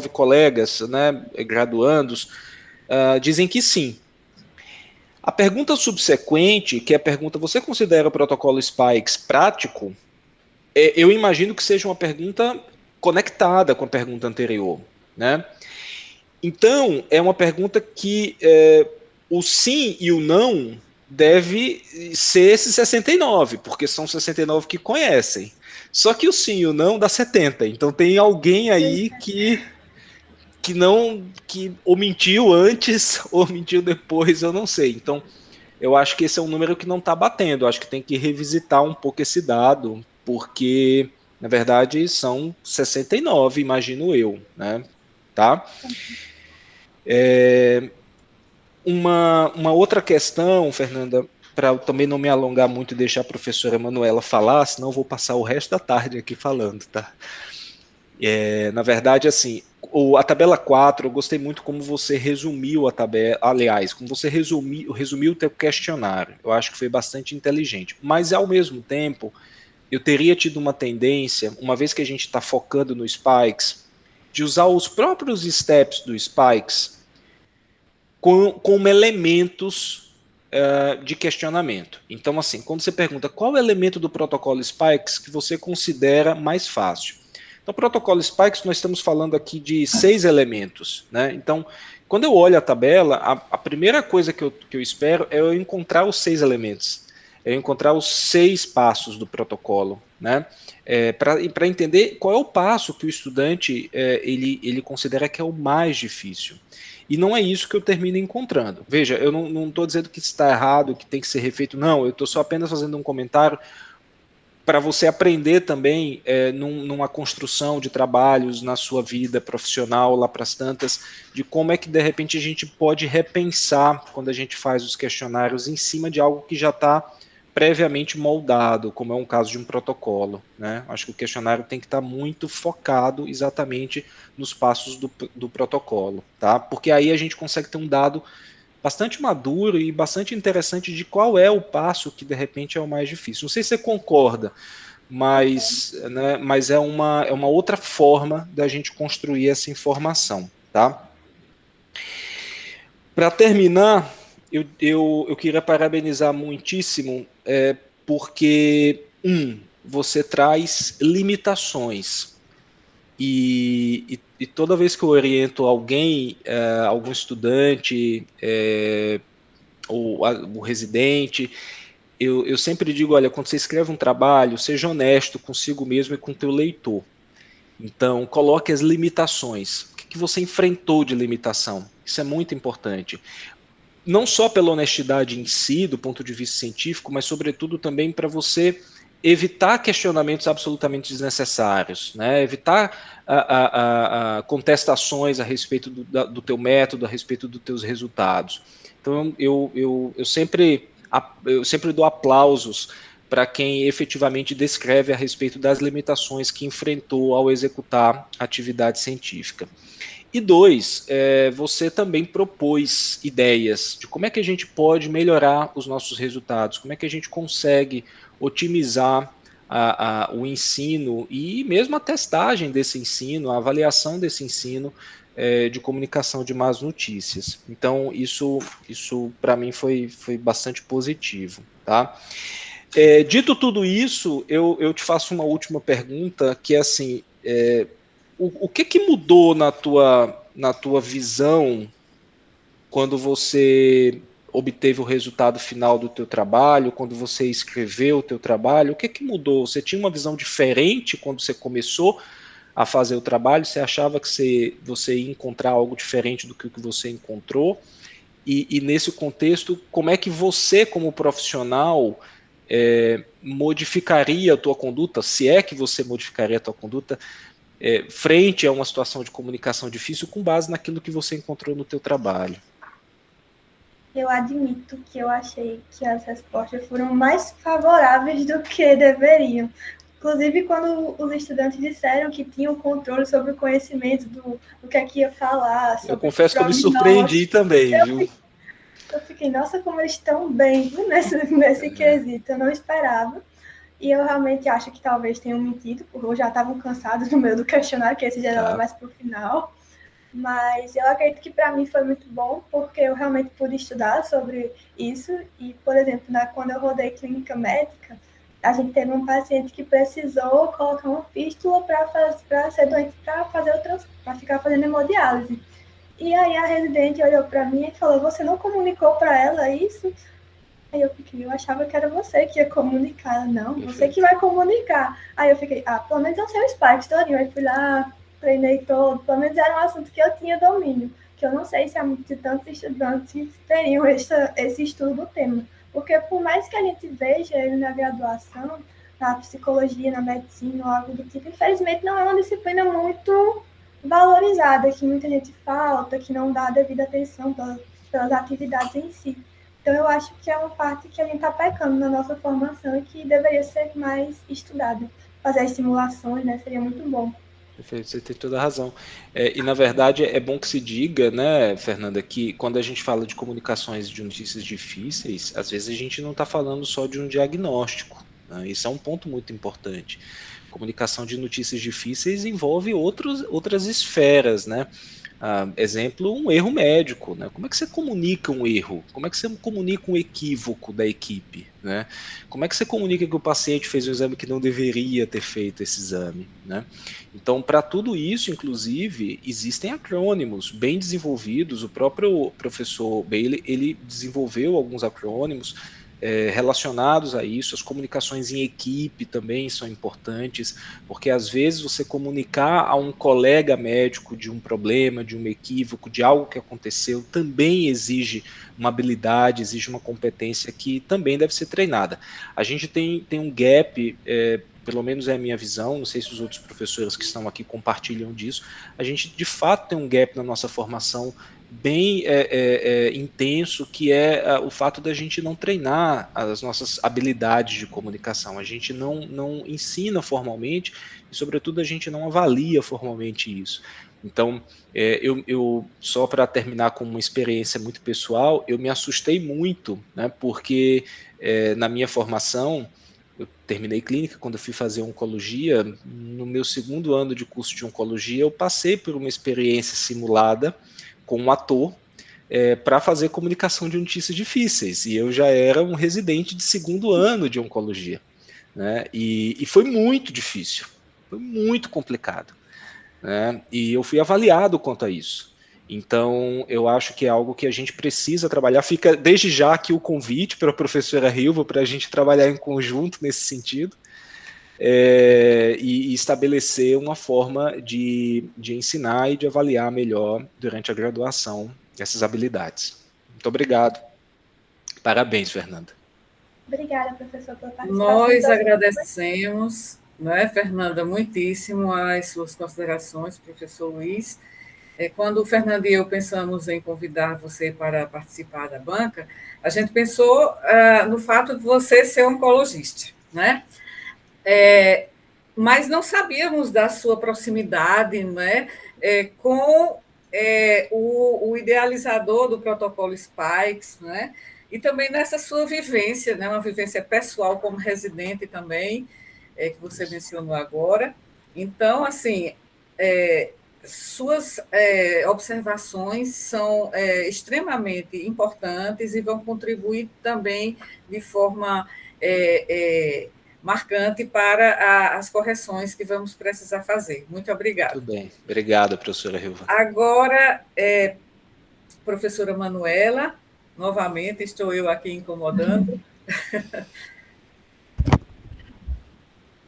colegas, né, graduandos, dizem que sim. A pergunta subsequente, que é a pergunta, você considera o protocolo Spikes prático? Eu imagino que seja uma pergunta conectada com a pergunta anterior, né? Então, é uma pergunta que o sim e o não deve ser esses 69, porque são 69 que conhecem. Só que o sim e o não dá 70. Então tem alguém aí que não que ou mentiu antes ou mentiu depois, eu não sei. Então, eu acho que esse é um número que não está batendo. Eu acho que tem que revisitar um pouco esse dado, porque na verdade são 69, imagino eu, né? Tá? Uma outra questão, Fernanda, para também não me alongar muito e deixar a professora Manuela falar, senão eu vou passar o resto da tarde aqui falando, tá? Na verdade, assim, a tabela 4, eu gostei muito como você resumiu a tabela, aliás, como você resumiu o teu questionário. Eu acho que foi bastante inteligente. Mas, ao mesmo tempo, eu teria tido uma tendência, uma vez que a gente está focando no Spikes, de usar os próprios steps do Spikes como elementos de questionamento. Então, assim, quando você pergunta qual é o elemento do protocolo Spikes que você considera mais fácil. Então, protocolo Spikes, nós estamos falando aqui de 6 elementos, né? Então, quando eu olho a tabela, a primeira coisa que eu espero é eu encontrar os 6 elementos, é eu encontrar os 6 passos do protocolo, né? Para entender qual é o passo que o estudante ele considera que é o mais difícil. E não é isso que eu termino encontrando. Veja, eu não estou dizendo que está errado, que tem que ser refeito, não, eu estou só apenas fazendo um comentário para você aprender também numa construção de trabalhos na sua vida profissional, lá para as tantas, de como é que de repente a gente pode repensar quando a gente faz os questionários em cima de algo que já está previamente moldado, como é um caso de um protocolo, né? Acho que o questionário tem que estar muito focado exatamente nos passos do protocolo, tá? Porque aí a gente consegue ter um dado bastante maduro e bastante interessante de qual é o passo que de repente é o mais difícil. Não sei se você concorda, mas é uma outra forma da gente construir essa informação, tá? Para terminar, eu queria parabenizar muitíssimo, porque, você traz limitações. E toda vez que eu oriento alguém, algum estudante, ou o residente, eu sempre digo, olha, quando você escreve um trabalho, seja honesto consigo mesmo e com o teu leitor. Então, coloque as limitações. O que você enfrentou de limitação? Isso é muito importante. Não só pela honestidade em si, do ponto de vista científico, mas sobretudo também para você evitar questionamentos absolutamente desnecessários, né? Evitar contestações a respeito do teu método, a respeito dos teus resultados. Então, eu sempre dou aplausos para quem efetivamente descreve a respeito das limitações que enfrentou ao executar atividade científica. E 2, você também propôs ideias de como é que a gente pode melhorar os nossos resultados, como é que a gente consegue otimizar o ensino e mesmo a testagem desse ensino, a avaliação desse ensino de comunicação de más notícias. Então, isso para mim foi bastante positivo. Tá? Dito tudo isso, eu te faço uma última pergunta, que é assim, o que mudou na tua visão quando você obteve o resultado final do teu trabalho, quando você escreveu o teu trabalho? O que mudou? Você tinha uma visão diferente quando você começou a fazer o trabalho? Você achava que você ia encontrar algo diferente do que você encontrou? E nesse contexto, como é que você, como profissional, modificaria a tua conduta, se é que você modificaria a tua conduta, frente a uma situação de comunicação difícil com base naquilo que você encontrou no teu trabalho? Eu admito que eu achei que as respostas foram mais favoráveis do que deveriam. Inclusive, quando os estudantes disseram que tinham controle sobre o conhecimento do que é que ia falar. Eu confesso que eu me surpreendi também, viu? Eu fiquei, nossa, como eles estão bem, viu, nesse quesito. Eu não esperava. E eu realmente acho que talvez tenham mentido, porque já estavam cansados no meio do questionário, que esse já era lá mais para o final. Mas eu acredito que para mim foi muito bom, porque eu realmente pude estudar sobre isso. E, por exemplo, quando eu rodei clínica médica, a gente teve um paciente que precisou colocar uma fístula para ser doente, para ficar fazendo hemodiálise. E aí a residente olhou para mim e falou: "Você não comunicou para ela isso?" Aí eu achava que era você que ia comunicar. Não, você que vai comunicar. Aí eu fiquei, pelo menos eu sei o Spark todinho. Aí fui lá, treinei todo, pelo menos era um assunto que eu tinha domínio, que eu não sei se tantos estudantes teriam esse estudo do tema. Porque por mais que a gente veja ele na graduação, na psicologia, na medicina ou algo do tipo, infelizmente não é uma disciplina muito valorizada, que muita gente falta, que não dá a devida atenção pelas atividades em si. Então, eu acho que é uma parte que a gente está pecando na nossa formação e que deveria ser mais estudada. Fazer as simulações, né, seria muito bom. Perfeito, você tem toda a razão. E, na verdade, é bom que se diga, né, Fernanda, que quando a gente fala de comunicações de notícias difíceis, às vezes a gente não está falando só de um diagnóstico, né? Isso é um ponto muito importante. Comunicação de notícias difíceis envolve outras esferas, né? Exemplo, um erro médico, né? Como é que você comunica um erro? Como é que você comunica um equívoco da equipe, né? Como é que você comunica que o paciente fez um exame que não deveria ter feito esse exame, né? Então, para tudo isso, inclusive, existem acrônimos bem desenvolvidos. O próprio professor Bailey, ele desenvolveu alguns acrônimos relacionados a isso. As comunicações em equipe também são importantes, porque às vezes você comunicar a um colega médico de um problema, de um equívoco, de algo que aconteceu, também exige uma habilidade, exige uma competência que também deve ser treinada. A gente tem um gap, pelo menos é a minha visão, não sei se os outros professores que estão aqui compartilham disso, a gente de fato tem um gap na nossa formação bem intenso, que é o fato da gente não treinar as nossas habilidades de comunicação. A gente não ensina formalmente e, sobretudo, a gente não avalia formalmente isso. Então, eu só para terminar com uma experiência muito pessoal, eu me assustei muito, né, porque na minha formação, eu terminei clínica, quando eu fui fazer oncologia, no meu segundo ano de curso de oncologia, eu passei por uma experiência simulada com um ator para fazer comunicação de notícias difíceis, e eu já era um residente de segundo ano de oncologia, né? E foi muito difícil, foi muito complicado, né? E eu fui avaliado quanto a isso. Então, eu acho que é algo que a gente precisa trabalhar. Fica desde já aqui o convite para a professora Hilva para a gente trabalhar em conjunto nesse sentido, e estabelecer uma forma de ensinar e de avaliar melhor durante a graduação essas habilidades. Muito obrigado. Parabéns, Fernanda. Obrigada, professor, pela participação. Nós agradecemos, né, Fernanda, muitíssimo as suas considerações, professor Luiz. Quando o Fernando e eu pensamos em convidar você para participar da banca, a gente pensou no fato de você ser oncologista, né? Mas não sabíamos da sua proximidade, né, com o idealizador do protocolo Spikes, né, e também nessa sua vivência, né, uma vivência pessoal como residente também, que você mencionou agora. Então, assim, suas observações são extremamente importantes e vão contribuir também de forma marcante para as correções que vamos precisar fazer. Muito obrigada. Tudo bem. Obrigado, professora Hilva. Agora, professora Manuela, novamente, estou eu aqui incomodando.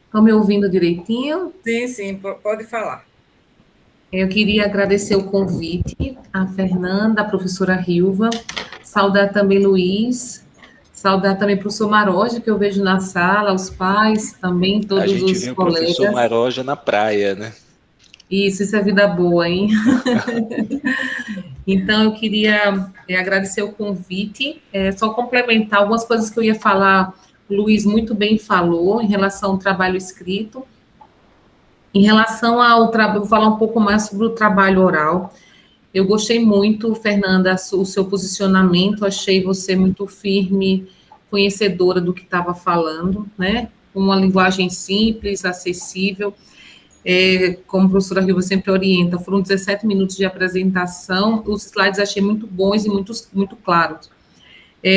Estão me ouvindo direitinho? Sim, pode falar. Eu queria agradecer o convite à Fernanda, à professora Hilva, saudar também Luiz, saudar também o professor Maroja, que eu vejo na sala, os pais também, todos os colegas. A gente viu o professor Maroja na praia, né? Isso é vida boa, hein? Então, eu queria agradecer o convite, só complementar algumas coisas que eu ia falar, o Luiz muito bem falou, em relação ao trabalho escrito. Em relação ao trabalho, vou falar um pouco mais sobre o trabalho oral. Eu gostei muito, Fernanda, o seu posicionamento, achei você muito firme, conhecedora do que estava falando, né? Uma linguagem simples, acessível. como a professora Hilva sempre orienta, foram 17 minutos de apresentação, os slides achei muito bons e muito claros.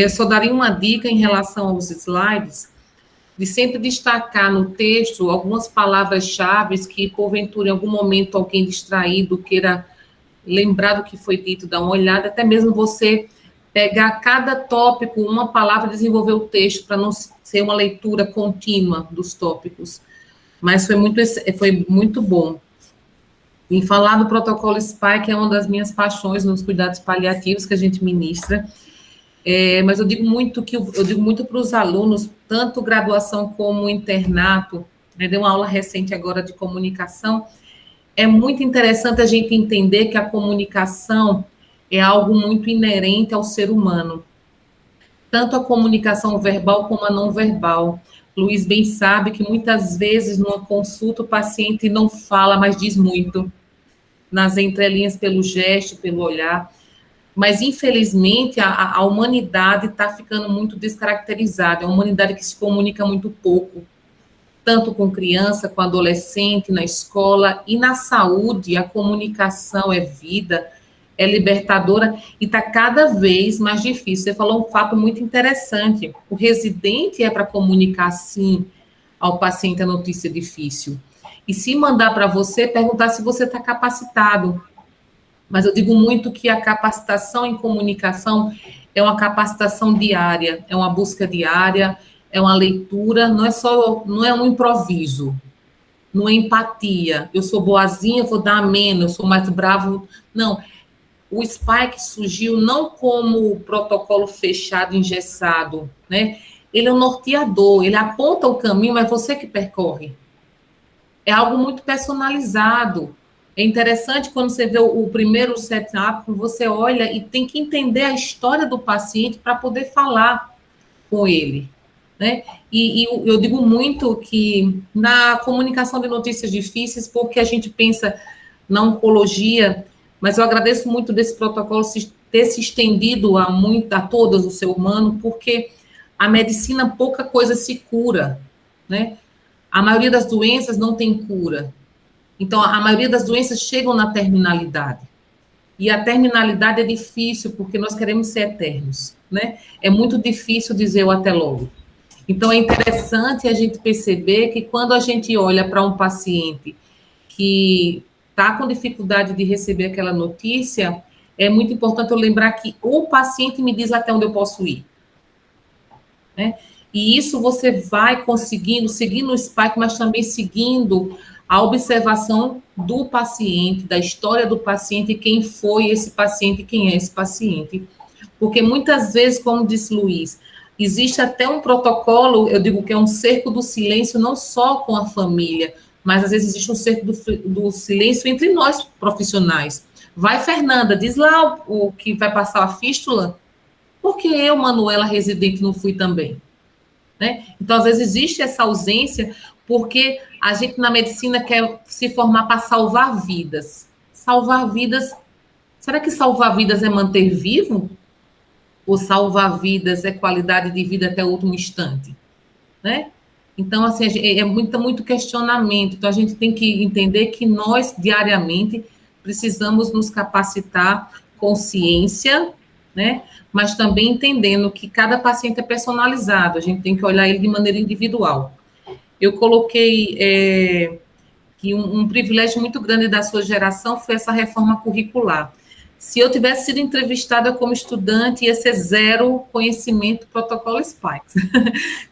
Só daria uma dica em relação aos slides, de sempre destacar no texto algumas palavras-chave que, porventura, em algum momento, alguém distraído queira lembrar do que foi dito, dar uma olhada, até mesmo você pegar cada tópico, uma palavra, e desenvolver o texto, para não ser uma leitura contínua dos tópicos. Mas foi muito bom. Em falar do protocolo SPY, que é uma das minhas paixões nos cuidados paliativos que a gente ministra, mas eu digo muito para os alunos, tanto graduação como internato, dei uma aula recente agora de comunicação, é muito interessante a gente entender que a comunicação é algo muito inerente ao ser humano, tanto a comunicação verbal como a não verbal. Luiz bem sabe que muitas vezes numa consulta o paciente não fala, mas diz muito, nas entrelinhas, pelo gesto, pelo olhar. Mas, infelizmente, a humanidade está ficando muito descaracterizada, é uma humanidade que se comunica muito pouco, tanto com criança, com adolescente, na escola, e na saúde, a comunicação é vida, é libertadora, e está cada vez mais difícil. Você falou um fato muito interessante, o residente é para comunicar, sim, ao paciente a notícia difícil, e se mandar para você, perguntar se você está capacitado. Mas eu digo muito que a capacitação em comunicação é uma capacitação diária, é uma busca diária, é uma leitura, não é um improviso, não é empatia. Eu sou boazinha, vou dar menos, eu sou mais bravo. Não, o SPY surgiu não como protocolo fechado, engessado, né? Ele é um norteador, ele aponta o caminho, mas você que percorre. É algo muito personalizado. É interessante quando você vê o primeiro setup, você olha e tem que entender a história do paciente para poder falar com ele, né? E eu digo muito que na comunicação de notícias difíceis, porque a gente pensa na oncologia, mas eu agradeço muito desse protocolo ter se estendido a todas o ser humano, porque a medicina pouca coisa se cura, né? A maioria das doenças não tem cura. Então, a maioria das doenças chegam na terminalidade. E a terminalidade é difícil, porque nós queremos ser eternos, né? É muito difícil dizer o até logo. Então, é interessante a gente perceber que quando a gente olha para um paciente que está com dificuldade de receber aquela notícia, é muito importante eu lembrar que o paciente me diz até onde eu posso ir, né? E isso você vai conseguindo, seguindo o SPY, mas também seguindo a observação do paciente, da história do paciente, quem foi esse paciente, quem é esse paciente. Porque muitas vezes, como disse Luiz, existe até um protocolo, eu digo que é um cerco do silêncio, não só com a família, mas às vezes existe um cerco do silêncio entre nós profissionais. Vai, Fernanda, diz lá o que vai passar a fístula, porque eu, Manuela, residente, não fui também. Né? Então, às vezes, existe essa ausência, porque a gente na medicina quer se formar para salvar vidas. Salvar vidas, será que salvar vidas é manter vivo? Ou salvar vidas é qualidade de vida até o último instante? Né? Então, assim, é muito questionamento. Então, a gente tem que entender que nós, diariamente, precisamos nos capacitar com ciência, né? Mas também entendendo que cada paciente é personalizado, a gente tem que olhar ele de maneira individual. Eu coloquei que um privilégio muito grande da sua geração foi essa reforma curricular. Se eu tivesse sido entrevistada como estudante, ia ser zero conhecimento do protocolo SPY.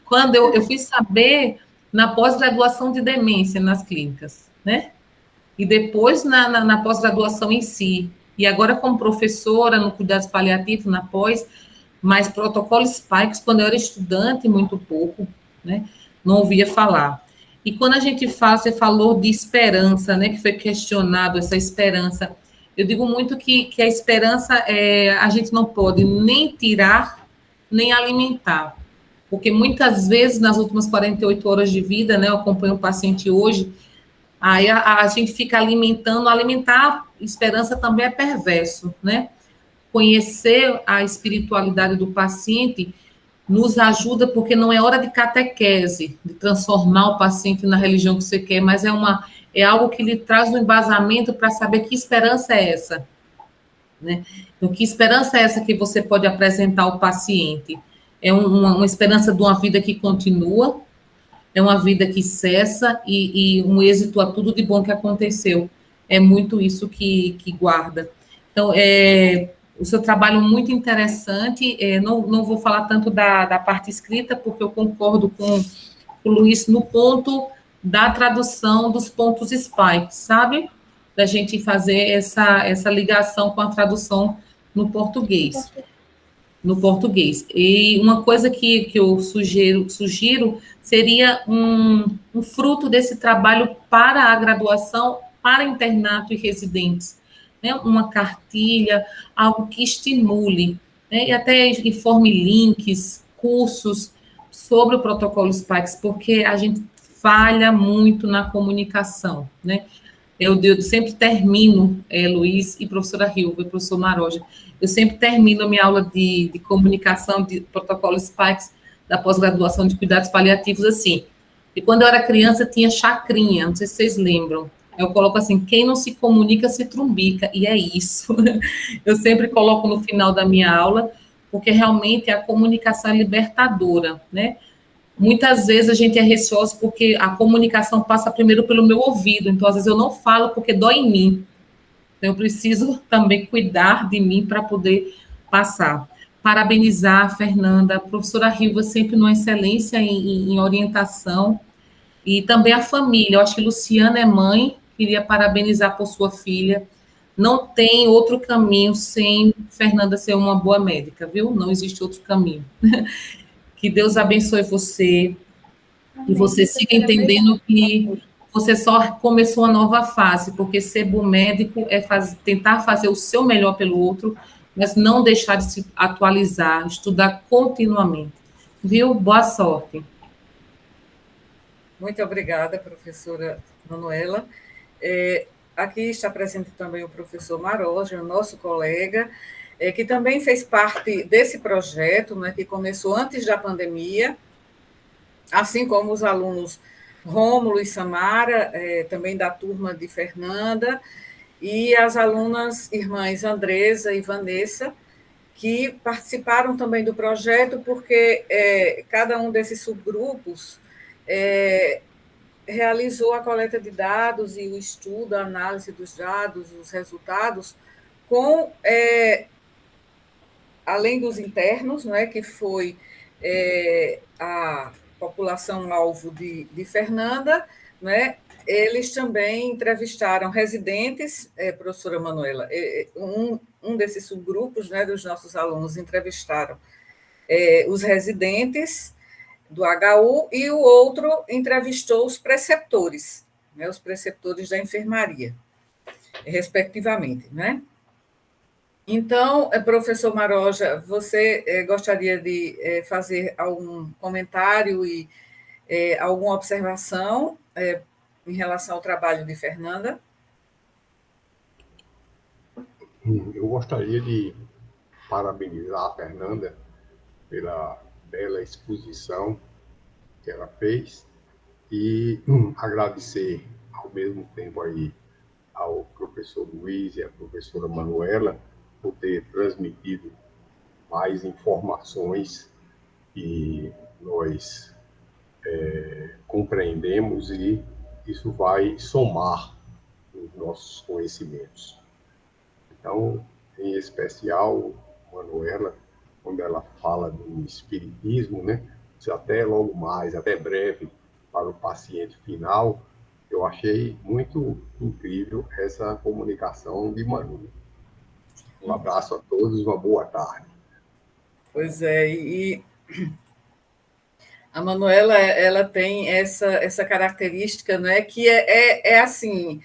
Quando eu fui saber na pós-graduação de demência nas clínicas, né? E depois na pós-graduação em si. E agora como professora no cuidados paliativos, na pós, mas protocolo SPY, quando eu era estudante, muito pouco, né? Não ouvia falar. E quando a gente fala, você falou de esperança, né? Que foi questionado essa esperança. Eu digo muito que a esperança a gente não pode nem tirar, nem alimentar. Porque muitas vezes, nas últimas 48 horas de vida, né? Eu acompanho um paciente hoje, aí a gente fica alimentar a esperança também é perverso, né? Conhecer a espiritualidade do paciente nos ajuda, porque não é hora de catequese, de transformar o paciente na religião que você quer, mas é algo que lhe traz um embasamento para saber que esperança é essa, né? Então, que esperança é essa que você pode apresentar ao paciente? É uma esperança de uma vida que continua, é uma vida que cessa e um êxito a tudo de bom que aconteceu. É muito isso que guarda. Então, o seu trabalho é muito interessante. Não vou falar tanto da parte escrita, porque eu concordo com o Luiz no ponto da tradução dos pontos spikes, sabe? Da gente fazer essa ligação com a tradução no português. No português. E uma coisa que eu sugiro seria um fruto desse trabalho para a graduação, para internato e residentes, né? Uma cartilha, algo que estimule, né? E até informe links, cursos sobre o protocolo SPIKES, porque a gente falha muito na comunicação, né? Eu sempre termino, Luiz e professora Hilva e professor Maroja, eu sempre termino a minha aula de comunicação de protocolo SPIKES da pós-graduação de cuidados paliativos assim. E quando eu era criança tinha chacrinha, não sei se vocês lembram. Eu coloco assim, quem não se comunica se trumbica, e é isso. Eu sempre coloco no final da minha aula, porque realmente a comunicação é libertadora, né? Muitas vezes a gente é receoso porque a comunicação passa primeiro pelo meu ouvido, então às vezes eu não falo porque dói em mim. Então, eu preciso também cuidar de mim para poder passar. Parabenizar a Fernanda, a professora Riva, sempre numa excelência em orientação, e também a família. Eu acho que Luciana é mãe, queria parabenizar por sua filha. Não tem outro caminho sem Fernanda ser uma boa médica, viu? Não existe outro caminho. Que Deus abençoe você, e você siga entendendo que você só começou uma nova fase, porque ser bom médico é tentar fazer o seu melhor pelo outro, mas não deixar de se atualizar, estudar continuamente. Viu? Boa sorte. Muito obrigada, professora Manuela. Aqui está presente também o professor Maroja, nosso colega, que também fez parte desse projeto, né, que começou antes da pandemia, assim como os alunos Rômulo e Samara, também da turma de Fernanda, e as alunas irmãs Andresa e Vanessa, que participaram também do projeto, porque cada um desses subgrupos realizou a coleta de dados e o estudo, a análise dos dados, os resultados, com, além dos internos, não é, que foi a população-alvo de Fernanda, né, eles também entrevistaram residentes, professora Manuela, um desses subgrupos, né, dos nossos alunos entrevistaram os residentes do HU, e o outro entrevistou os preceptores, né, os preceptores da enfermaria, respectivamente, né? Então, professor Maroja, você gostaria de fazer algum comentário e alguma observação em relação ao trabalho de Fernanda? Eu gostaria de parabenizar a Fernanda pela bela exposição que ela fez e agradecer ao mesmo tempo aí ao professor Luiz e à professora Manuela por ter transmitido mais informações que nós compreendemos, e isso vai somar os nossos conhecimentos. Então, em especial, Manuela, quando ela fala do espiritismo, né, até logo mais, até breve, para o paciente final, eu achei muito incrível essa comunicação de Manu. Um abraço a todos, uma boa tarde. Pois é, e a Manuela, ela tem essa característica, né, que é assim,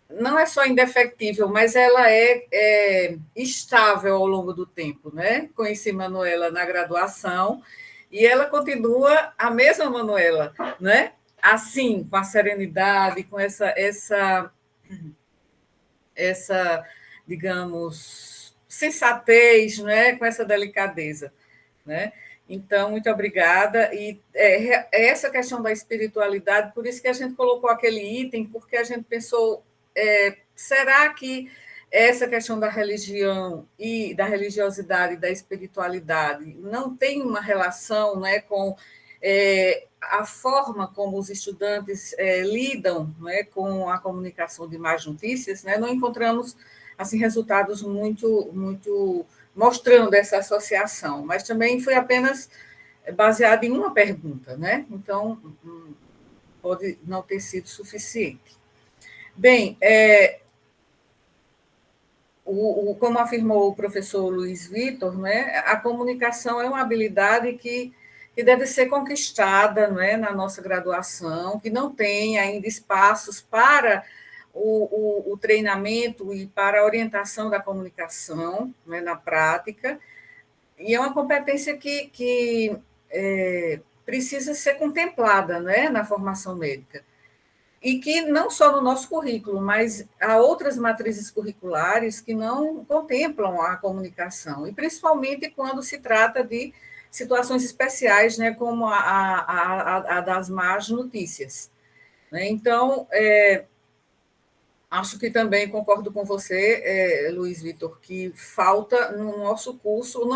não é só indefectível, mas ela é estável ao longo do tempo, né? Conheci Manuela na graduação e ela continua a mesma Manuela, né? Assim, com a serenidade, com essa digamos, sensatez, né? Com essa delicadeza, né? Então, muito obrigada. E essa questão da espiritualidade, por isso que a gente colocou aquele item, porque a gente pensou, será que essa questão da religião e da religiosidade e da espiritualidade não tem uma relação, né, com a forma como os estudantes lidam, né, com a comunicação de más notícias, né? Não encontramos assim resultados muito mostrando essa associação, mas também foi apenas baseado em uma pergunta, né? Então pode não ter sido suficiente. Bem, como afirmou o professor Luiz Vitor, né, a comunicação é uma habilidade que deve ser conquistada, né, na nossa graduação, que não tem ainda espaços para o treinamento e para a orientação da comunicação, né, na prática, e é uma competência que precisa ser contemplada, né, na formação médica. E que não só no nosso currículo, mas há outras matrizes curriculares que não contemplam a comunicação, e principalmente quando se trata de situações especiais, né, como a das más notícias. Então, acho que também concordo com você, Luiz Vitor, que falta no nosso curso,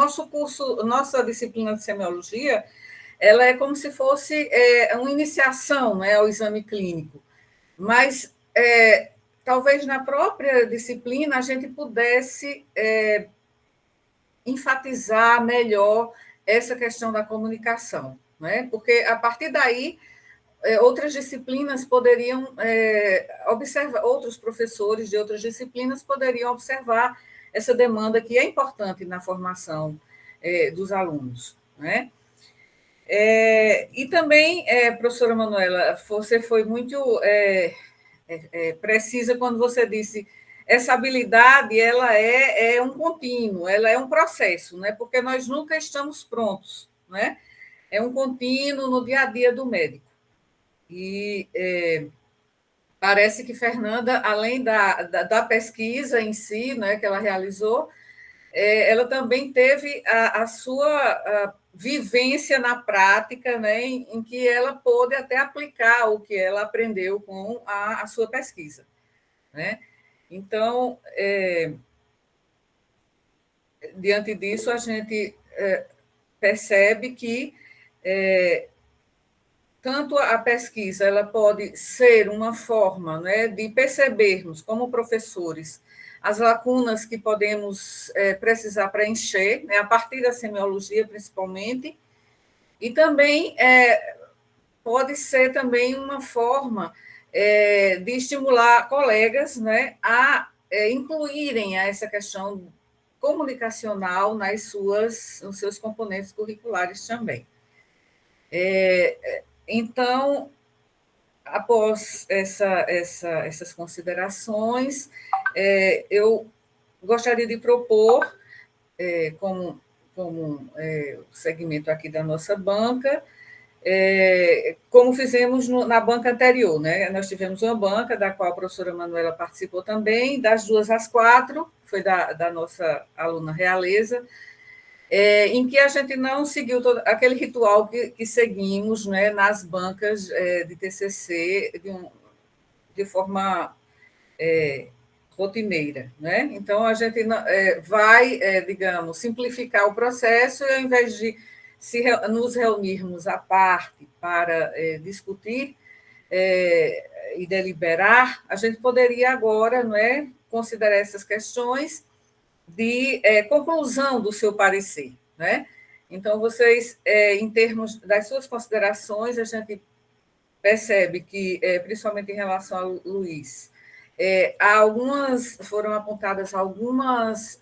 nossa disciplina de semiologia, ela é como se fosse uma iniciação, né, ao exame clínico. Mas talvez na própria disciplina a gente pudesse enfatizar melhor essa questão da comunicação, né? Porque a partir daí outras disciplinas poderiam observar, outros professores de outras disciplinas poderiam observar essa demanda que é importante na formação dos alunos, né? E também, professora Manuela, você foi muito precisa quando você disse essa habilidade ela é um contínuo, ela é um processo, né? Porque nós nunca estamos prontos, né? É um contínuo no dia a dia do médico. E parece que Fernanda, além da pesquisa em si, né, que ela realizou, ela também teve a sua vivência na prática, né, em que ela pôde até aplicar o que ela aprendeu com a sua pesquisa, né? Então, diante disso, a gente percebe que tanto a pesquisa ela pode ser uma forma, né, de percebermos, como professores, as lacunas que podemos precisar preencher, né, a partir da semiologia, principalmente, e também pode ser também uma forma de estimular colegas, né, a incluírem essa questão comunicacional nos seus componentes curriculares também. Então, após essas considerações, eu gostaria de propor, como segmento aqui da nossa banca, como fizemos na banca anterior, né? Nós tivemos uma banca, da qual a professora Manuela participou também, das 2 às 4, foi da nossa aluna Realeza, em que a gente não seguiu todo aquele ritual que seguimos, né, nas bancas de TCC de forma rotineira, né? Então, a gente vai, digamos, simplificar o processo e, ao invés de nos reunirmos à parte para discutir e deliberar, a gente poderia agora, não é, considerar essas questões de conclusão do seu parecer, né? Então, vocês, em termos das suas considerações, a gente percebe que, principalmente em relação a Luiz, foram apontadas alguns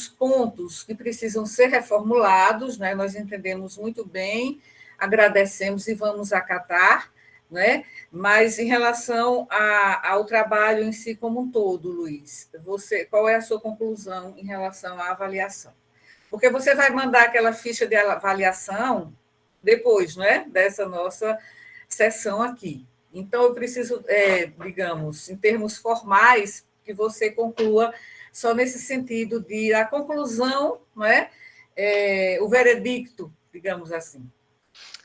pontos que precisam ser reformulados, né? Nós entendemos muito bem, agradecemos e vamos acatar, né? Mas em relação ao trabalho em si como um todo, Luiz, qual é a sua conclusão em relação à avaliação? Porque você vai mandar aquela ficha de avaliação depois, né, dessa nossa sessão aqui. Então, eu preciso, digamos, em termos formais, que você conclua só nesse sentido de a conclusão, não é, o veredicto, digamos assim.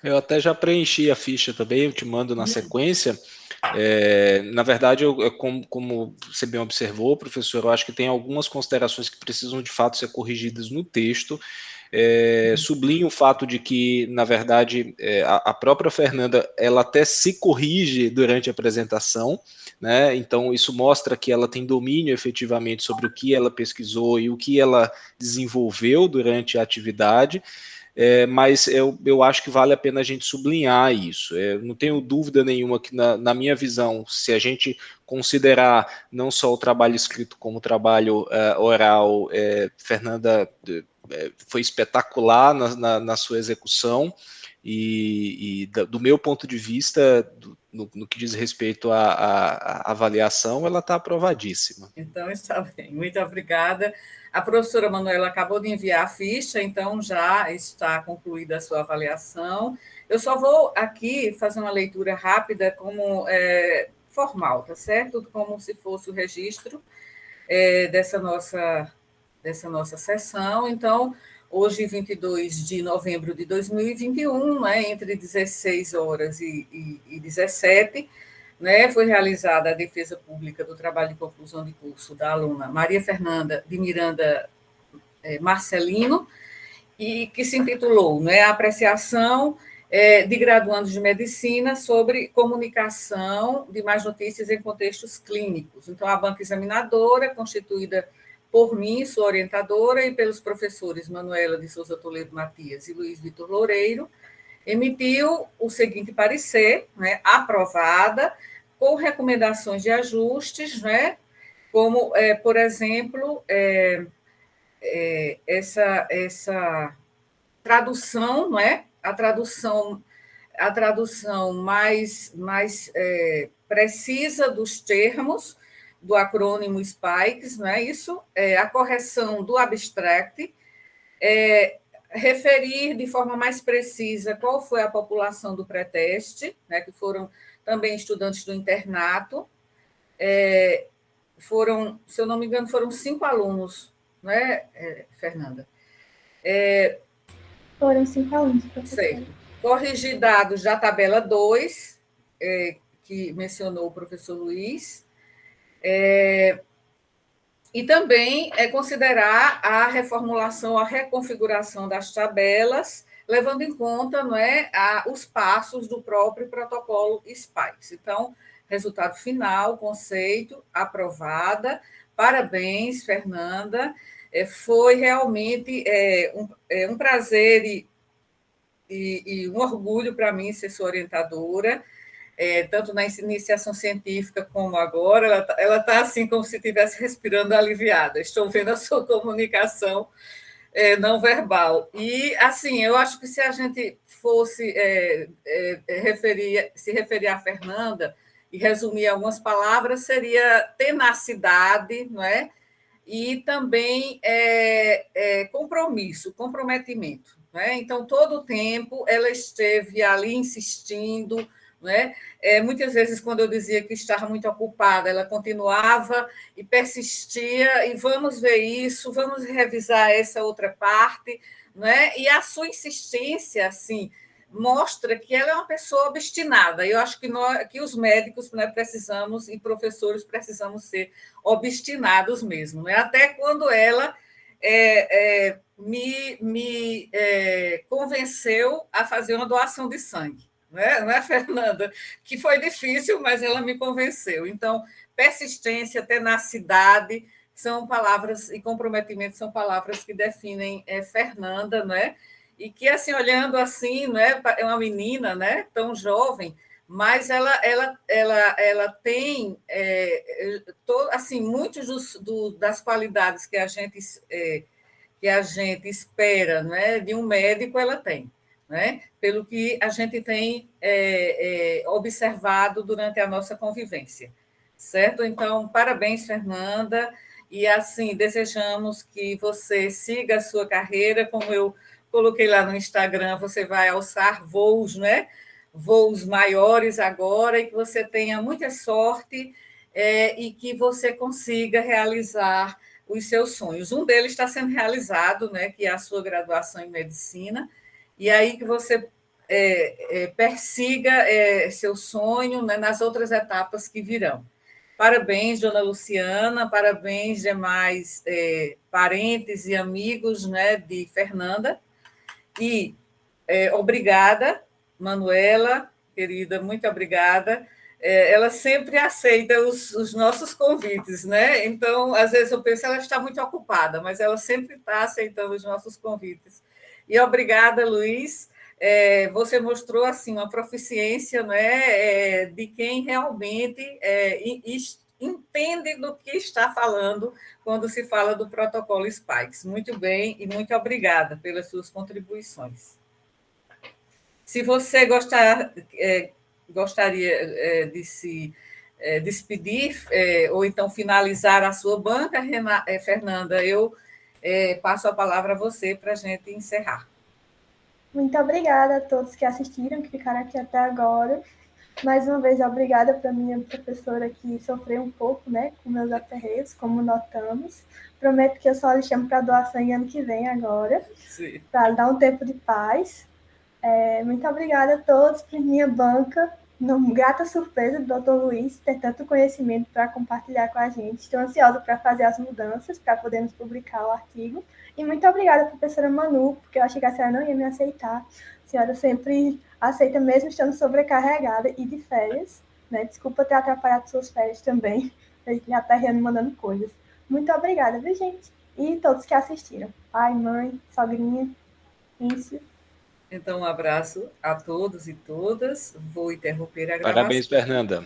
Eu até já preenchi a ficha também, eu te mando na sequência. Na verdade, como você bem observou, professor, eu acho que tem algumas considerações que precisam de fato ser corrigidas no texto. Sublinho o fato de que, na verdade, a própria Fernanda, ela até se corrige durante a apresentação, né? Então isso mostra que ela tem domínio efetivamente sobre o que ela pesquisou e o que ela desenvolveu durante a atividade. Mas eu acho que vale a pena a gente sublinhar isso. Não tenho dúvida nenhuma que, na minha visão, se a gente considerar não só o trabalho escrito como o trabalho oral, Fernanda foi espetacular na sua execução, e do meu ponto de vista, no que diz respeito à avaliação, ela está aprovadíssima. Então, está bem, muito obrigada. A professora Manuela acabou de enviar a ficha, então já está concluída a sua avaliação. Eu só vou aqui fazer uma leitura rápida, como formal, tá certo? Como se fosse o registro dessa nossa sessão. Então, hoje, 22 de novembro de 2021, né, entre 16 horas e 17, né, foi realizada a defesa pública do trabalho de conclusão de curso da aluna Maria Fernanda de Miranda Marcelino, e que se intitulou, né, a apreciação de graduandos de medicina sobre comunicação de más notícias em contextos clínicos. Então, a banca examinadora, constituída por mim, sua orientadora, e pelos professores Manuela de Souza Toledo Matias e Luiz Vitor Loureiro, emitiu o seguinte parecer, né, aprovada, com recomendações de ajustes, né, como, por exemplo, essa tradução, não é? A tradução mais precisa dos termos do acrônimo SPIKES, não é isso? A correção do abstract, referir de forma mais precisa qual foi a população do pré-teste, né, que foram também estudantes do internato. Foram, se eu não me engano, foram 5 alunos, não é, Fernanda? Foram 5 alunos, professora. Certo. Corrigir dados da tabela 2, que mencionou o professor Luiz, e também considerar a reformulação, a reconfiguração das tabelas, levando em conta, não é, os passos do próprio protocolo SPIKES. Então, resultado final, conceito, aprovada. Parabéns, Fernanda. Foi realmente um prazer e um orgulho para mim ser sua orientadora, tanto na iniciação científica como agora. Ela está assim como se estivesse respirando aliviada. Estou vendo a sua comunicação não verbal. E, assim, eu acho que se a gente fosse se referir a Fernanda e resumir algumas palavras, seria tenacidade, não é? E também comprometimento. Né? Então, todo o tempo ela esteve ali insistindo, né? Muitas vezes, quando eu dizia que estava muito ocupada, ela continuava e persistia, e vamos ver isso, vamos revisar essa outra parte, né? E a sua insistência, assim, mostra que ela é uma pessoa obstinada. Eu acho que os médicos, né, precisamos, e professores precisamos ser obstinados mesmo, né? Até quando ela me convenceu a fazer uma doação de sangue, não é, Fernanda? Que foi difícil, mas ela me convenceu. Então, persistência, tenacidade são palavras, e comprometimento são palavras que definem Fernanda, não é? E que, assim, olhando assim, não é uma menina, né, tão jovem, mas ela tem assim, muitas das qualidades que a gente espera, né, de um médico, ela tem, né, pelo que a gente tem observado durante a nossa convivência, certo? Então, parabéns, Fernanda, e assim, desejamos que você siga a sua carreira, como eu coloquei lá no Instagram, você vai alçar voos, né? Voos maiores agora, e que você tenha muita sorte e que você consiga realizar os seus sonhos. Um deles está sendo realizado, né, que é a sua graduação em medicina, e aí que você persiga seu sonho, né, nas outras etapas que virão. Parabéns, dona Luciana, parabéns demais parentes e amigos, né, de Fernanda, e obrigada, Manuela, querida, muito obrigada. Ela sempre aceita os nossos convites, né? Então, às vezes eu penso, ela está muito ocupada, mas ela sempre está aceitando os nossos convites. E obrigada, Luiz. Você mostrou assim uma proficiência, né, de quem realmente entende do que está falando quando se fala do protocolo Spikes. Muito bem e muito obrigada pelas suas contribuições. Se você gostaria de se despedir ou então finalizar a sua banca, Fernanda, eu passo a palavra a você para a gente encerrar. Muito obrigada a todos que assistiram, que ficaram aqui até agora. Mais uma vez, obrigada para a minha professora que sofreu um pouco, né, com meus aperreios, como notamos. Prometo que eu só lhe chamo para doação em ano que vem agora, para dar um tempo de paz. Muito obrigada a todos por minha banca. Grata surpresa do Dr. Luiz ter tanto conhecimento para compartilhar com a gente. Estou ansiosa para fazer as mudanças, para podermos publicar o artigo. E muito obrigada, professora Manu, porque eu achei que a senhora não ia me aceitar. A senhora sempre aceita, mesmo estando sobrecarregada e de férias. Né? Desculpa ter atrapalhado suas férias também. Já está me mandando coisas. Muito obrigada, viu, gente? E todos que assistiram. Pai, mãe, sogrinha, Ício. Então, um abraço a todos e todas. Vou interromper a gravação. Parabéns, Fernanda.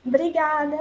Obrigada.